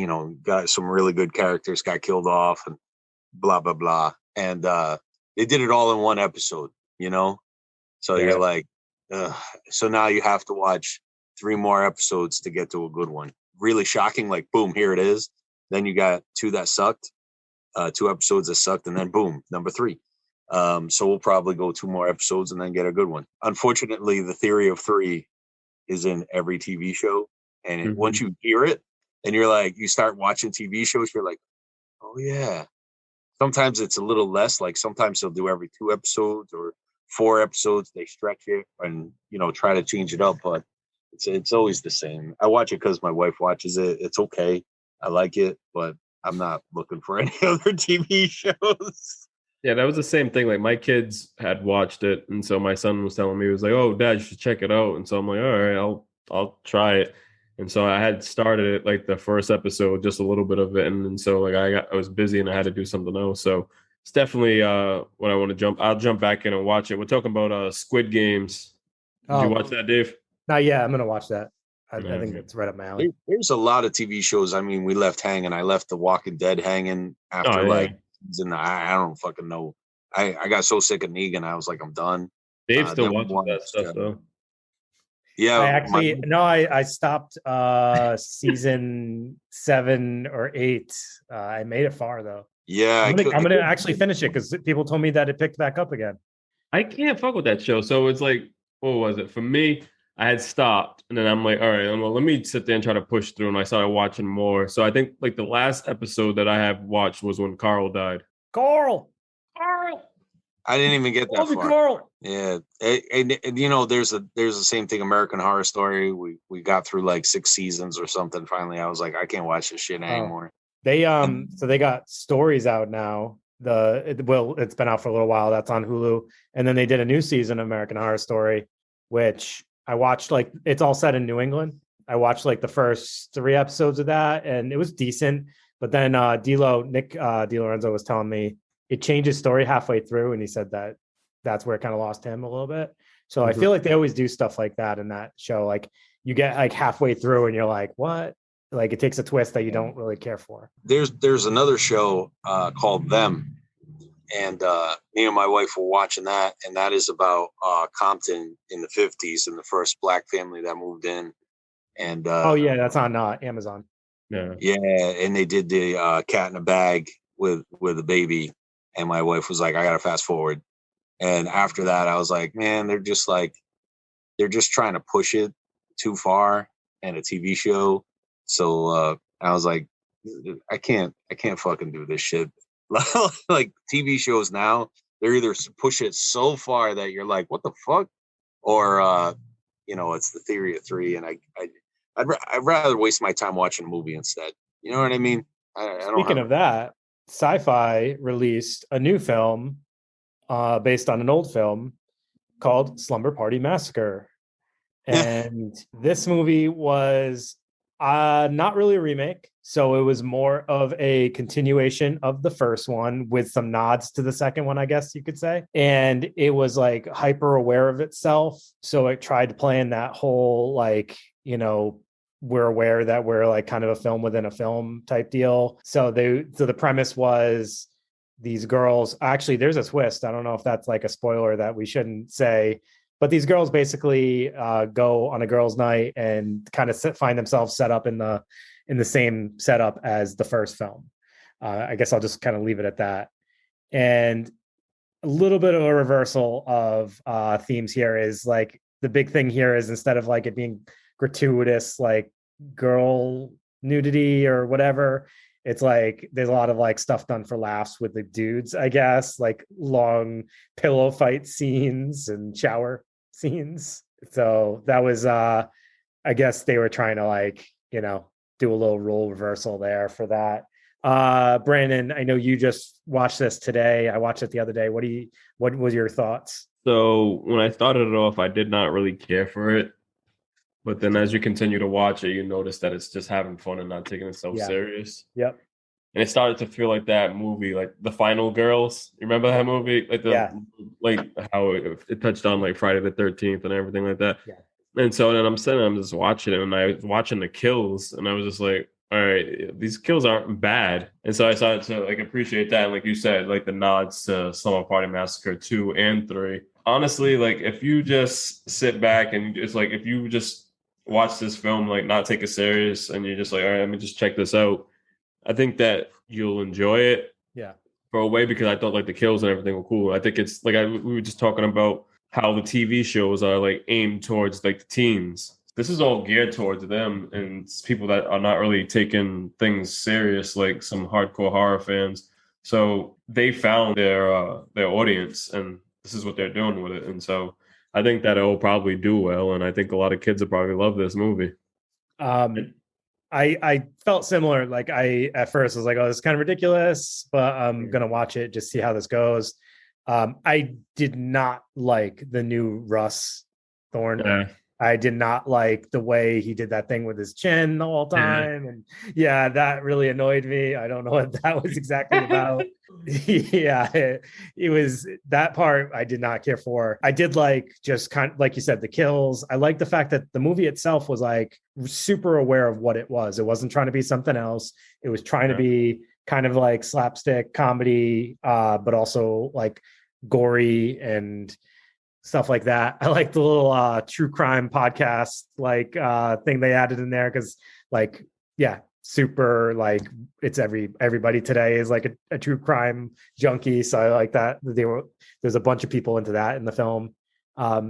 got some really good characters got killed off, and blah blah blah, and they did it all in one episode. So you're like, so now you have to watch 3 more episodes to get to a good one. Really shocking! Like, boom, here it is. Then you got 2 that sucked, 2 episodes that sucked, and then boom, number 3. So we'll probably go 2 more episodes and then get a good one. Unfortunately, the theory of 3 is in every TV show, and once you hear it, and you're like, you start watching TV shows, you're like, oh yeah, sometimes it's a little less. Like sometimes they'll do every 2 episodes or 4 episodes. They stretch it and try to change it up, but it's always the same. I watch it because my wife watches it. It's okay. I like it, but I'm not looking for any other TV shows. Yeah, that was the same thing. Like my kids had watched it, and so my son was telling me, he was like, "Oh, Dad, you should check it out." And so I'm like, "All right, I'll try it." And so I had started it like the first episode, just a little bit of it, and so like I was busy and I had to do something else. So it's definitely when I want to jump, I'll jump back in and watch it. We're talking about Squid Games. Did you watch that, Dave? Not yet. I'm gonna watch that. I think it's right up my alley. There's a lot of TV shows. I mean, we left hanging. I left The Walking Dead hanging after I don't fucking know. I got so sick of Negan. I was like, I'm done. Dave still watches that stuff though. Yeah, I stopped season 7 or 8. I made it far though. Yeah, I'm gonna actually finish it because people told me that it picked back up again. I can't fuck with that show. So it's like, what was it for me? I had stopped, and then I'm like, all right, well, let me sit there and try to push through. And I started watching more. So I think like the last episode that I have watched was when Carl died. Carl. I didn't even get that far. Carl. Yeah, and there's the same thing. American Horror Story. We got through like 6 seasons or something. Finally, I was like, I can't watch this shit anymore. They so they got Stories out now. It's been out for a little while. That's on Hulu, and then they did a new season of American Horror Story, which I watched. Like it's all set in New England. I watched like the first 3 episodes of that, and it was decent. But then Nick DiLorenzo was telling me it changed his story halfway through, and he said that's where it kind of lost him a little bit. So I feel like they always do stuff like that in that show. Like you get like halfway through, and you're like, what? Like it takes a twist that you don't really care for. There's another show called Them, and me and my wife were watching that, and that is about Compton in the 50s and the first black family that moved in. And that's on Amazon. Yeah, and they did the Cat in a Bag with a baby, and my wife was like, I gotta fast forward. And after that, I was like, man, they're just trying to push it too far in a TV show. So I was like, I can't fucking do this shit. Like TV shows now, they're either push it so far that you're like, what the fuck? Or it's the theory of 3, and I'd rather waste my time watching a movie instead. You know what I mean? Speaking of that, Sci-Fi released a new film based on an old film called Slumber Party Massacre. And this movie was not really a remake. So it was more of a continuation of the first one with some nods to the second one, I guess you could say. And it was like hyper aware of itself. So it tried to play in that whole we're aware that we're like kind of a film within a film type deal. So the premise was these girls, actually there's a twist. I don't know if that's like a spoiler that we shouldn't say, but these girls basically go on a girls' night and kind of find themselves set up in the same setup as the first film. I guess I'll just kind of leave it at that. And a little bit of a reversal of themes here is like the big thing here is instead of like it being gratuitous, like girl nudity or whatever, it's like there's a lot of like stuff done for laughs with the dudes, I guess, like long pillow fight scenes and shower scenes. So that was I guess they were trying to like do a little role reversal there for that. Brandon, I know you just watched this today. I watched it the other day. What was your thoughts? So when I started it off, I did not really care for it. But then as you continue to watch it, you notice that it's just having fun and not taking itself serious. Yep. And it started to feel like that movie, like The Final Girls. You remember that movie? Like how it touched on like Friday the 13th and everything like that. Yeah. And so then I'm just watching it, and I was watching the kills, and I was just like, all right, these kills aren't bad. And so I started to like appreciate that. And like you said, like the nods to Slumber Party Massacre 2 and 3. Honestly, like if you just sit back and it's like if you just watch this film, like not take it serious, and you're just like, all right, let me just check this out, I think that you'll enjoy it. Yeah. For a way, because I thought like the kills and everything were cool. I think it's like we were just talking about how the TV shows are like aimed towards like the teens. This is all geared towards them and people that are not really taking things serious, like some hardcore horror fans. So they found their audience, and this is what they're doing with it. And so I think that it will probably do well, and I think a lot of kids will probably love this movie. I felt similar. Like I at first was like, oh, this is kind of ridiculous, but I'm gonna watch it, just see how this goes. I did not like the new Russ Thorne. Yeah. I did not like the way he did that thing with his chin the whole time. And yeah, that really annoyed me. I don't know what that was exactly about. Yeah, it was that part I did not care for. I did like just kind of like you said, the kills. I like the fact that the movie itself was like super aware of what it was. It wasn't trying to be something else. It was trying to be kind of like slapstick comedy, but also like gory and stuff like that. I like the little true crime podcast like thing they added in there because like super like it's everybody today is like a true crime junkie. So I like that there's a bunch of people into that in the film. I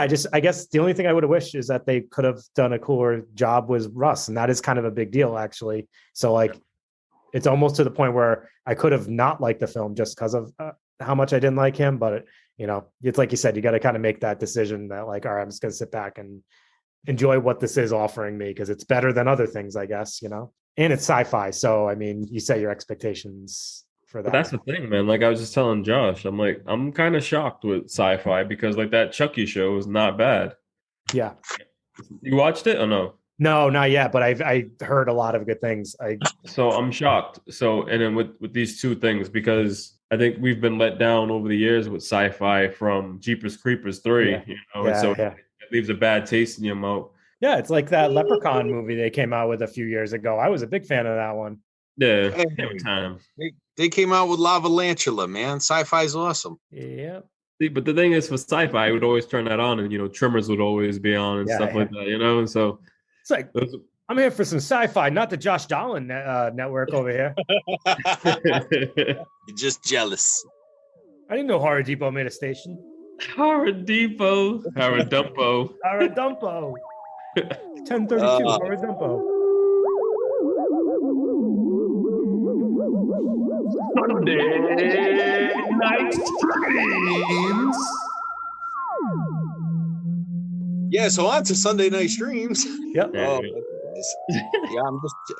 guess the only thing I would have wished is that they could have done a cooler job with Russ, and that is kind of a big deal actually. So like it's almost to the point where I could have not liked the film just because of how much I didn't like him, but it's like you said, you got to kind of make that decision that like, all right, I'm just going to sit back and enjoy what this is offering me because it's better than other things, I guess, and it's sci-fi. So, I mean, you set your expectations for that. But that's the thing, man. Like I was just telling Josh, I'm like, I'm kind of shocked with sci-fi because like that Chucky show is not bad. Yeah. You watched it or no? No, not yet, but I heard a lot of good things. So I'm shocked. So, and then with these two things, because I think we've been let down over the years with sci-fi from Jeepers Creepers 3, it leaves a bad taste in your mouth. Yeah, it's like that Leprechaun movie they came out with a few years ago. I was a big fan of that one. Yeah, every time. They came out with Lava Lantula, man. Sci-fi is awesome. Yeah. See, but the thing is, for sci-fi, I would always turn that on, and Tremors would always be on and stuff like that, And so it's like I'm here for some sci-fi, not the Josh Dolan network over here. You're just jealous. I didn't know Horror Depot made a station. Horror Depot. Horror Dumpo. Horror Dumpo. 1032 Horror Dumpo. Sunday night streams. Yeah, so on to Sunday night streams. Yep.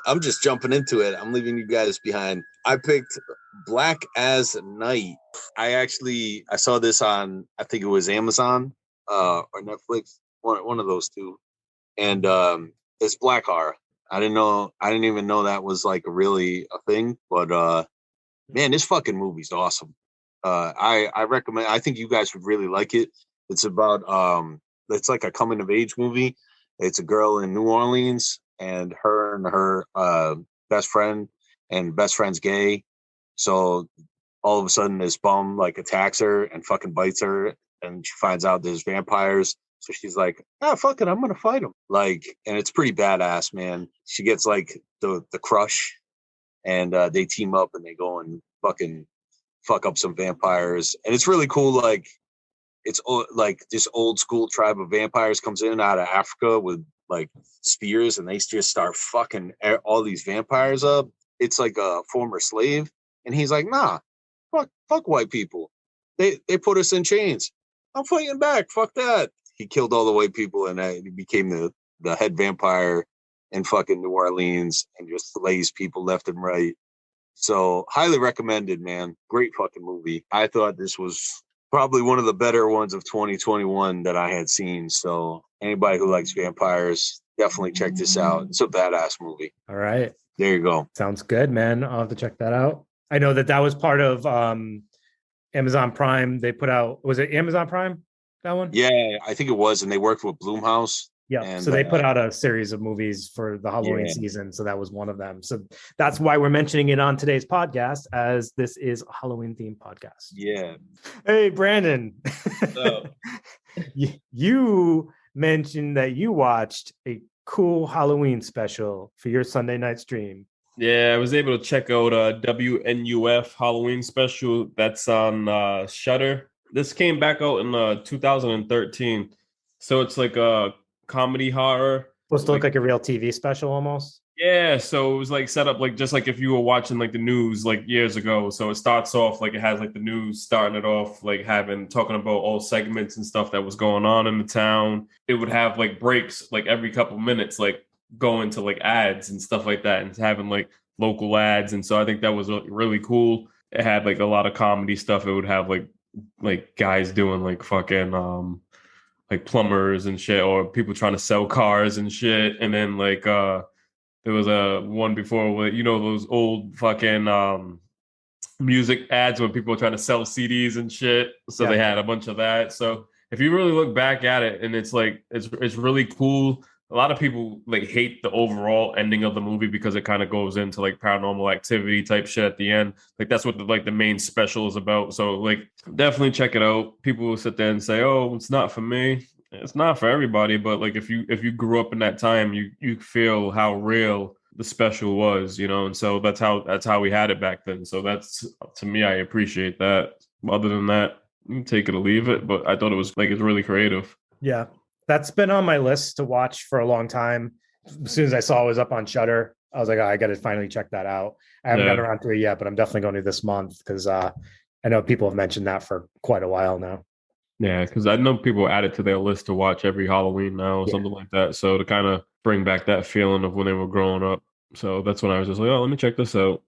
I'm just jumping into it. I'm leaving you guys behind. I picked Black as Night. I saw this on, I think it was Amazon or Netflix, one of those two. And it's black horror. I didn't even know that was like really a thing, but man, this fucking movie's awesome. I recommend. I think you guys would really like it. It's about it's like a coming of age movie. It's a girl in New Orleans, and her best friend, and best friend's gay. So all of a sudden, this bum like attacks her and fucking bites her, and she finds out there's vampires. So she's like, fuck it, I'm gonna fight him. Like, and it's pretty badass, man. She gets like the crush, and they team up and they go and fucking fuck up some vampires. And it's really cool. Like, it's like this old school tribe of vampires comes in out of Africa with like spears, and they just start fucking all these vampires up. It's like a former slave, and he's like, nah, fuck white people. They put us in chains. I'm fighting back. Fuck that. He killed all the white people, and he became the head vampire in fucking New Orleans and just slays people left and right. So highly recommended, man. Great fucking movie. I thought this was probably one of the better ones of 2021 that I had seen. So anybody who likes vampires, definitely check this out. It's a badass movie. All right. There you go. Sounds good, man. I'll have to check that out. I know that was part of Amazon Prime. They put out, was it Amazon Prime? That one? Yeah, I think it was. And they worked with Blumhouse. Yeah. So they put out a series of movies for the Halloween season. So that was one of them. So that's why we're mentioning it on today's podcast, as this is a Halloween themed podcast. Yeah. Hey, Brandon. You mentioned that you watched a cool Halloween special for your Sunday night stream. Yeah, I was able to check out WNUF Halloween special that's on Shudder. This came back out in 2013. So it's like a comedy horror. Supposed to look like a real TV special almost. Yeah, so it was like set up like just like if you were watching like the news like years ago. So it starts off like it has like the news starting it off like having talking about all segments and stuff that was going on in the town. It would have like breaks like every couple minutes, like going to like ads and stuff like that, and having like local ads. And so I think that was really cool. It had like a lot of comedy stuff. It would have like guys doing like fucking like plumbers and shit, or people trying to sell cars and shit, and then like there was a one before where those old fucking music ads when people were trying to sell CDs and shit. So they had a bunch of that. So if you really look back at it, and it's like it's really cool. A lot of people like hate the overall ending of the movie because it kind of goes into like paranormal activity type shit at the end. Like that's what the main special is about. So like definitely check it out. People will sit there and say, "Oh, it's not for me." It's not for everybody, but like if you grew up in that time, you feel how real the special was, and so that's how we had it back then. So that's, to me, I appreciate that. Other than that, you can take it or leave it, but I thought it was like it's really creative. Yeah, that's been on my list to watch for a long time. As soon as I saw it was up on Shudder, I was like, oh, I got to finally check that out. I haven't gotten around to it yet, but I'm definitely going to this month because I know people have mentioned that for quite a while now. Yeah, because I know people add it to their list to watch every Halloween now or something like that. So to kind of bring back that feeling of when they were growing up. So that's when I was just like, oh, let me check this out.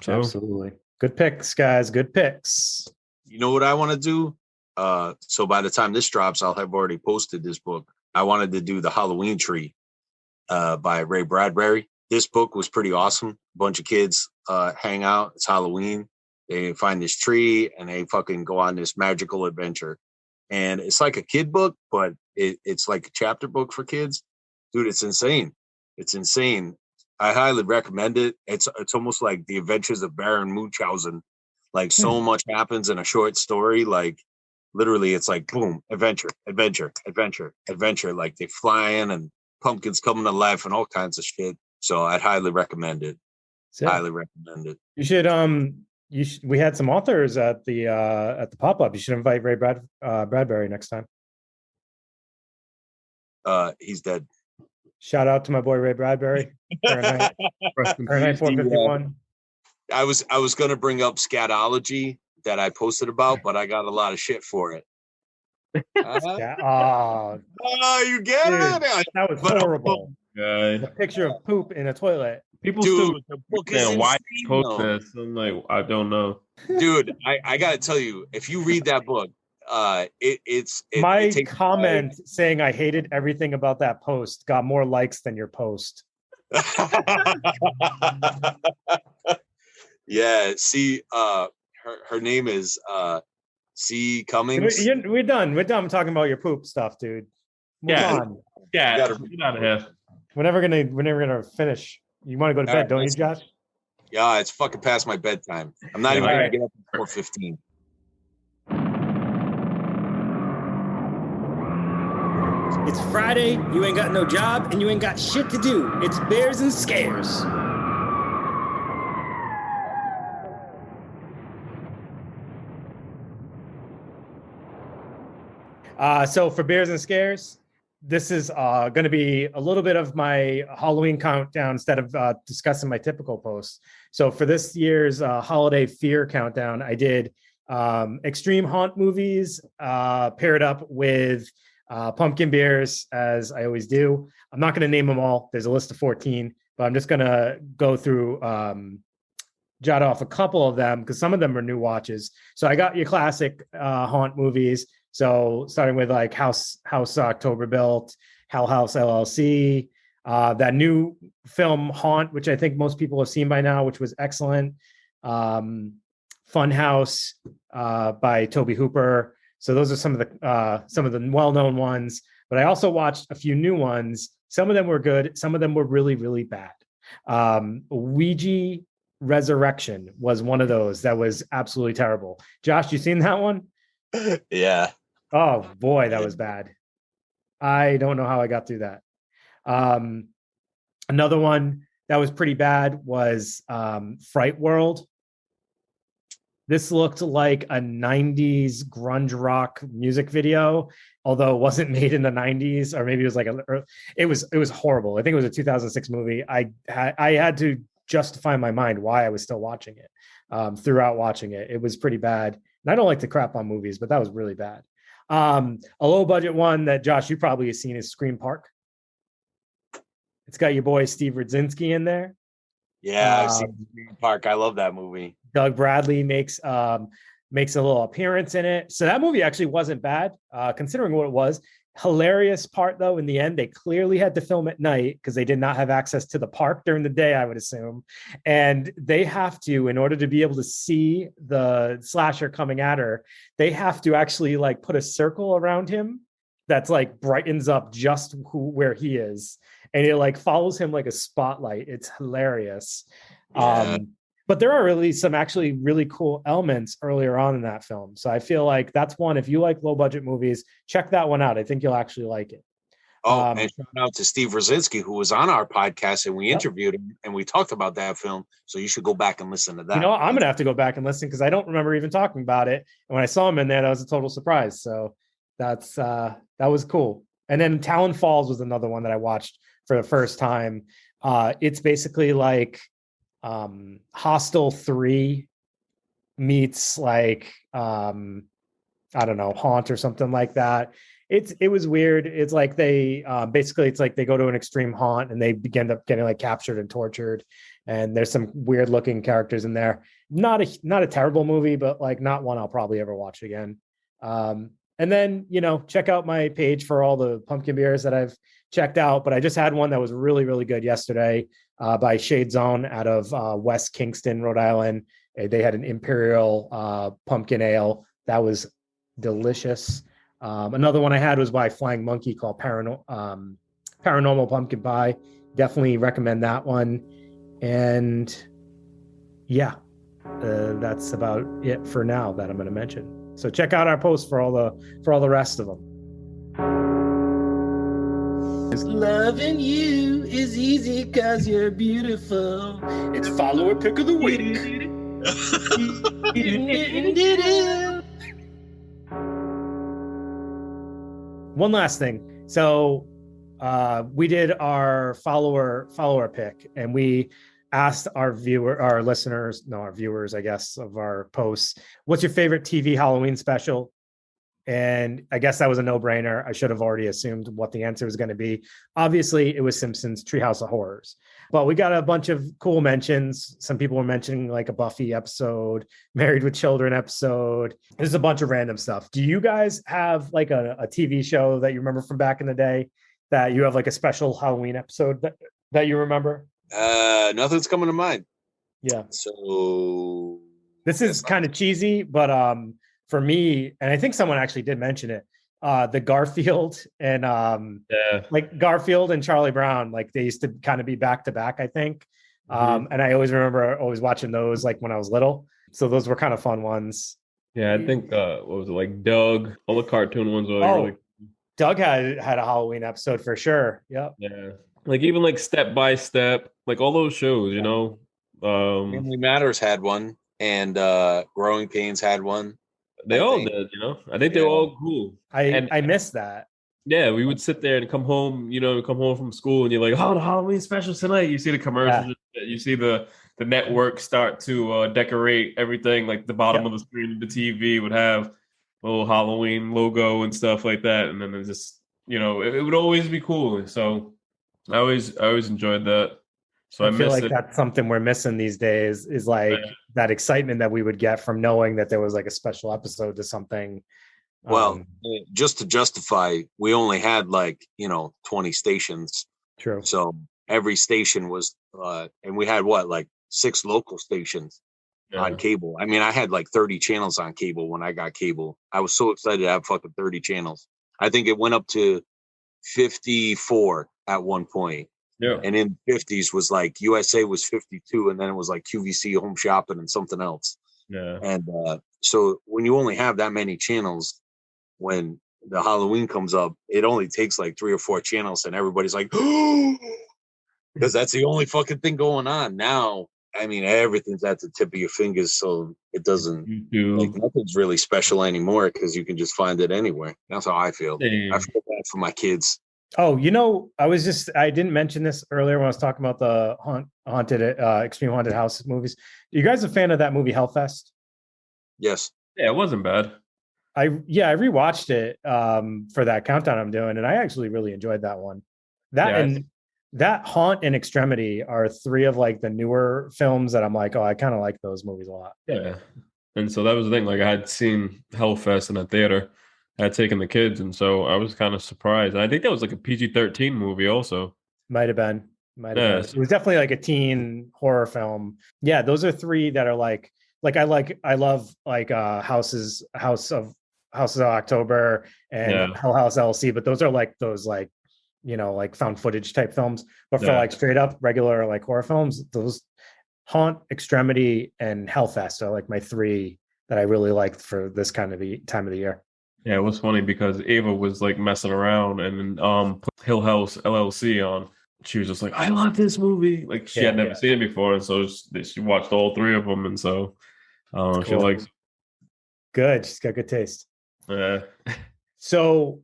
So absolutely. Good picks, guys. Good picks. You know what I want to do? So by the time this drops, I'll have already posted this book. I wanted to do The Halloween Tree by Ray Bradbury. This book was pretty awesome. A bunch of kids hang out. It's Halloween. They find this tree and they fucking go on this magical adventure. And it's like a kid book, but it's like a chapter book for kids. Dude, it's insane. It's insane. I highly recommend it. It's almost like the adventures of Baron Munchausen. Like so much happens in a short story. Like literally it's like boom, adventure, adventure, adventure, adventure. Like they fly in and pumpkins coming to life and all kinds of shit. So I'd highly recommend it. Highly recommend it. You should we had some authors at the pop-up. You should invite Ray Bradbury next time. He's dead. Shout out to my boy Ray Bradbury. Fahrenheit 451. I was gonna bring up Scatology that I posted about, but I got a lot of shit for it. Oh, you get dude, it? That was horrible. The picture of poop in a toilet. People still saying, why post this? I'm like, I don't know. Dude, I gotta tell you, if you read that book, it's my comment saying I hated everything about that post got more likes than your post. Yeah, see, her name is C. Cummings. We're done. We're done talking about your poop stuff, dude. Move on. Yeah, get out of here. We're never gonna finish. You want to go to bed, don't you, Josh? Yeah, it's fucking past my bedtime. I'm not even gonna get up at 4:15. It's Friday, you ain't got no job, and you ain't got shit to do. It's Bears and Scares. So for Bears and Scares, this is going to be a little bit of my Halloween countdown instead of discussing my typical posts. So for this year's holiday fear countdown, I did extreme haunt movies paired up with pumpkin beers, as I always do. I'm not going to name them all. There's a list of 14, but I'm just going to go through, jot off a couple of them because some of them are new watches. So I got your classic haunt movies. So starting with like House October Built, Hell House LLC, that new film Haunt, which I think most people have seen by now, which was excellent. Fun House by Toby Hooper. So those are some of the well-known ones. But I also watched a few new ones. Some of them were good. Some of them were really, really bad. Ouija Resurrection was one of those that was absolutely terrible. Josh, you seen that one? Yeah. Oh boy, that was bad. I don't know how I got through that. Another one that was pretty bad was Fright World. This looked like a 90s grunge rock music video, although it wasn't made in the 90s, or maybe it was like it was horrible. I think it was a 2006 movie. I had to justify in my mind why I was still watching it. Throughout watching it, it was pretty bad. And I don't like to crap on movies, but that was really bad. A low budget one that Josh, you probably have seen is Scream Park. It's got your boy Steve Rudzinski in there. Yeah, I've seen Green Park. I love that movie. Doug Bradley makes a little appearance in it. So that movie actually wasn't bad, considering what it was. Hilarious part, though, in the end, they clearly had to film at night because they did not have access to the park during the day, I would assume. And they have to, in order to be able to see the slasher coming at her, they have to actually like put a circle around him that's like brightens up just where he is. And it like follows him like a spotlight. It's hilarious. Yeah. But there are really some actually really cool elements earlier on in that film. So I feel like that's one. If you like low budget movies, check that one out. I think you'll actually like it. Oh, and shout out to Steve Rudzinski, who was on our podcast, and we interviewed him and we talked about that film. So you should go back and listen to that. You know, I'm gonna have to go back and listen because I don't remember even talking about it. And when I saw him in there, that was a total surprise. So that was cool. And then Talon Falls was another one that I watched for the first time. It's basically like Hostel 3 meets like I don't know, Haunt or something like that. It was weird. It's like they basically it's like they go to an extreme haunt and they end up getting like captured and tortured. And there's some weird looking characters in there. Not a terrible movie, but like not one I'll probably ever watch again. And then, you know, check out my page for all the pumpkin beers that I've checked out. But I just had one that was really, really good yesterday by Shade Zone out of West Kingston, Rhode Island. They had an Imperial pumpkin ale. That was delicious. Another one I had was by Flying Monkey called Paranormal Pumpkin Pie. Definitely recommend that one. And yeah, that's about it for now that I'm going to mention. So check out our post for all the rest of them. Loving you is easy because you're beautiful. It's follower pick of the week. One last thing. So we did our follower pick, and we asked our viewers, I guess, of our posts, what's your favorite TV Halloween special? And I guess that was a no-brainer. I should have already assumed what the answer was going to be. Obviously, it was Simpsons Treehouse of Horrors. But we got a bunch of cool mentions. Some people were mentioning like a Buffy episode, Married with Children episode. There's a bunch of random stuff. Do you guys have like a TV show that you remember from back in the day that you have like a special Halloween episode that you remember? Nothing's coming to mind. Yeah. So this is kind of cheesy, but for me, and I think someone actually did mention it, the Garfield and like Garfield and Charlie Brown, like they used to kind of be back to back, I think. And I always remember watching those like when I was little. So those were kind of fun ones. Yeah, I think what was it, like Doug? All the cartoon ones were really. Doug had a Halloween episode for sure. Yep. Yeah. Like even like Step by Step, like all those shows, you know. Family Matters had one, and Growing Pains had one. They all did, you know. I think they're all cool. I missed that. Yeah, we would sit there and come home, from school, and you're like, "Oh, the Halloween specials tonight!" You see the commercials, you see the network start to decorate everything. Like the bottom of the screen of the TV would have a little Halloween logo and stuff like that, and then it just, it would always be cool. So I always enjoyed that. So I feel like that's something we're missing these days, is like that excitement that we would get from knowing that there was like a special episode to something. Well, just to justify, we only had 20 stations. True. So every station was, and we had 6 local stations on cable. I mean, I had 30 channels on cable when I got cable. I was so excited to have fucking 30 channels. I think it went up to 54 at one point. Yeah. And in the 50s was USA was 52, and then it was QVC, Home Shopping, and something else. Yeah. And so when you only have that many channels, when the Halloween comes up, it only takes 3 or 4 channels, and everybody's like, because that's the only fucking thing going on. Now I mean, everything's at the tip of your fingers, so it doesn't YouTube. nothing's really special anymore because you can just find it anywhere. That's how I feel. Same. I feel bad for my kids. Oh, I didn't mention this earlier when I was talking about the extreme haunted house movies. Are you guys a fan of that movie Hellfest? Yes. Yeah, it wasn't bad. I rewatched it for that countdown I'm doing, and I actually really enjoyed that one. That Haunt and Extremity are three of like the newer films that I'm like, oh, I kind of like those movies a lot. Yeah. And so that was the thing. Like I had seen Hellfest in a theater. I had taken the kids, and so I was kind of surprised. And I think that was like a PG-13 movie also. Might have been. Yes. It was definitely like a teen horror film. Yeah, those are three that are like I love like House of October and Hell House LLC, but those are like those like, like found footage type films. But for like straight up regular like horror films, those Haunt, Extremity, and Hellfest are like my three that I really liked for this kind of the time of the year. Yeah, it was funny because Ava was like messing around and put Hill House LLC on. She was just like, I love this movie. Like she had never seen it before, and so she watched all three of them, and so she likes. Good, she's got good taste. Yeah. So,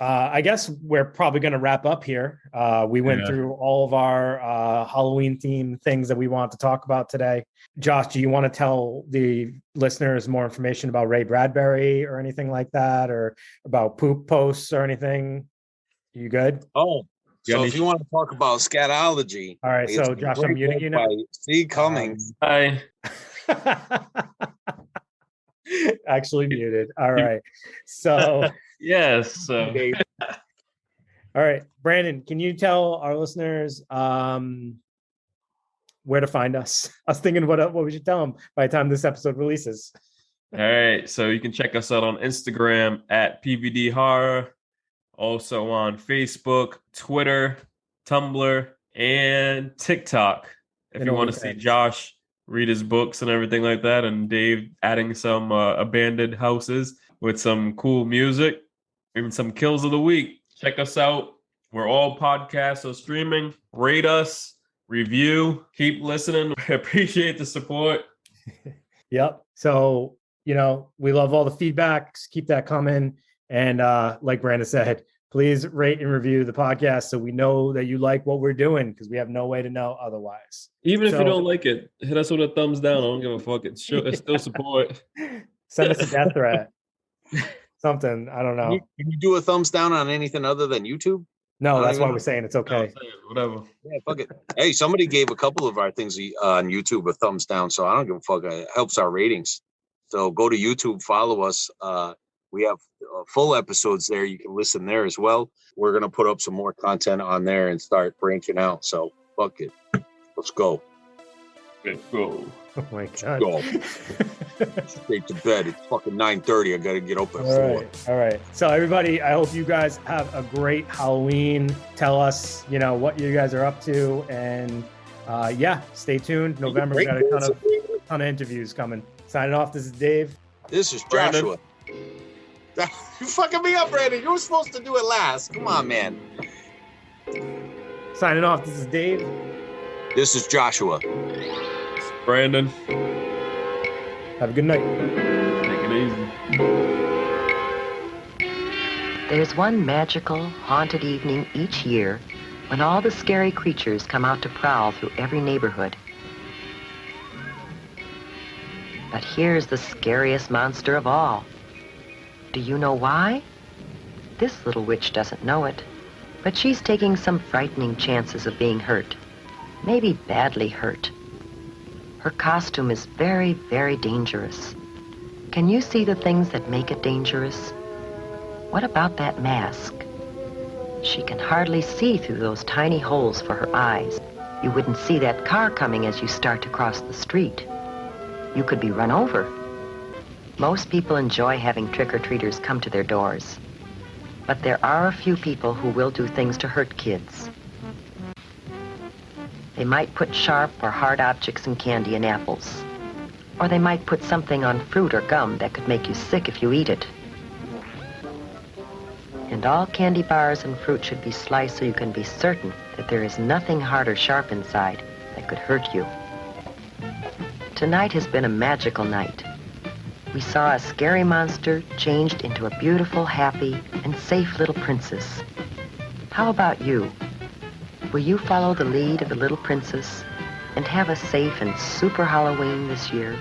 I guess we're probably going to wrap up here. We went through all of our Halloween themed things that we want to talk about today. Josh, do you want to tell the listeners more information about Ray Bradbury or anything like that, or about poop posts or anything? You good? Oh, so if you want to talk about scatology. All right, so Josh, I'm muting you now. C. Cummings. Hi. Actually muted. All right. So yes. All right, Brandon, can you tell our listeners where to find us? I was thinking what we should tell them by the time this episode releases. All right, so you can check us out on Instagram at PVD Horror, also on Facebook, Twitter, Tumblr, and TikTok. If you want to see Josh read his books and everything like that, and Dave adding some abandoned houses with some cool music, even some kills of the week. Check us out. We're all podcasts or streaming. Rate us, review, keep listening. We appreciate the support. Yep. So, we love all the feedbacks. Keep that coming. And like Brandon said, please rate and review the podcast so we know that you like what we're doing, because we have no way to know otherwise. Even if you don't like it, hit us with a thumbs down. I don't give a fuck. It's still support. Send us a death threat. Something. I don't know. Can you do a thumbs down on anything other than YouTube? No, that's why we're saying it's okay. Whatever. Yeah, fuck it. Hey, somebody gave a couple of our things on YouTube a thumbs down, so I don't give a fuck. It helps our ratings. So go to YouTube, follow us. We have full episodes there. You can listen there as well. We're going to put up some more content on there and start branching out. So fuck it. Let's go. Let's go. Oh my God. Go. Straight to bed. It's fucking 9:30. I got to get up at 4. All right. So everybody, I hope you guys have a great Halloween. Tell us, what you guys are up to. And stay tuned. November, we got a ton of interviews coming. Signing off. This is Dave. This is Joshua. You fucking me up, Brandon. You were supposed to do it last. Come on, man. Signing off. This is Dave. This is Joshua. Brandon. Have a good night. Take it easy. There's one magical, haunted evening each year when all the scary creatures come out to prowl through every neighborhood. But here's the scariest monster of all. Do you know why? This little witch doesn't know it, but she's taking some frightening chances of being hurt. Maybe badly hurt. Her costume is very, very dangerous. Can you see the things that make it dangerous? What about that mask? She can hardly see through those tiny holes for her eyes. You wouldn't see that car coming as you start to cross the street. You could be run over. Most people enjoy having trick-or-treaters come to their doors. But there are a few people who will do things to hurt kids. They might put sharp or hard objects in candy and apples. Or they might put something on fruit or gum that could make you sick if you eat it. And all candy bars and fruit should be sliced so you can be certain that there is nothing hard or sharp inside that could hurt you. Tonight has been a magical night. We saw a scary monster changed into a beautiful, happy, and safe little princess. How about you? Will you follow the lead of the little princess and have a safe and super Halloween this year?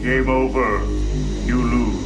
Game over. You lose.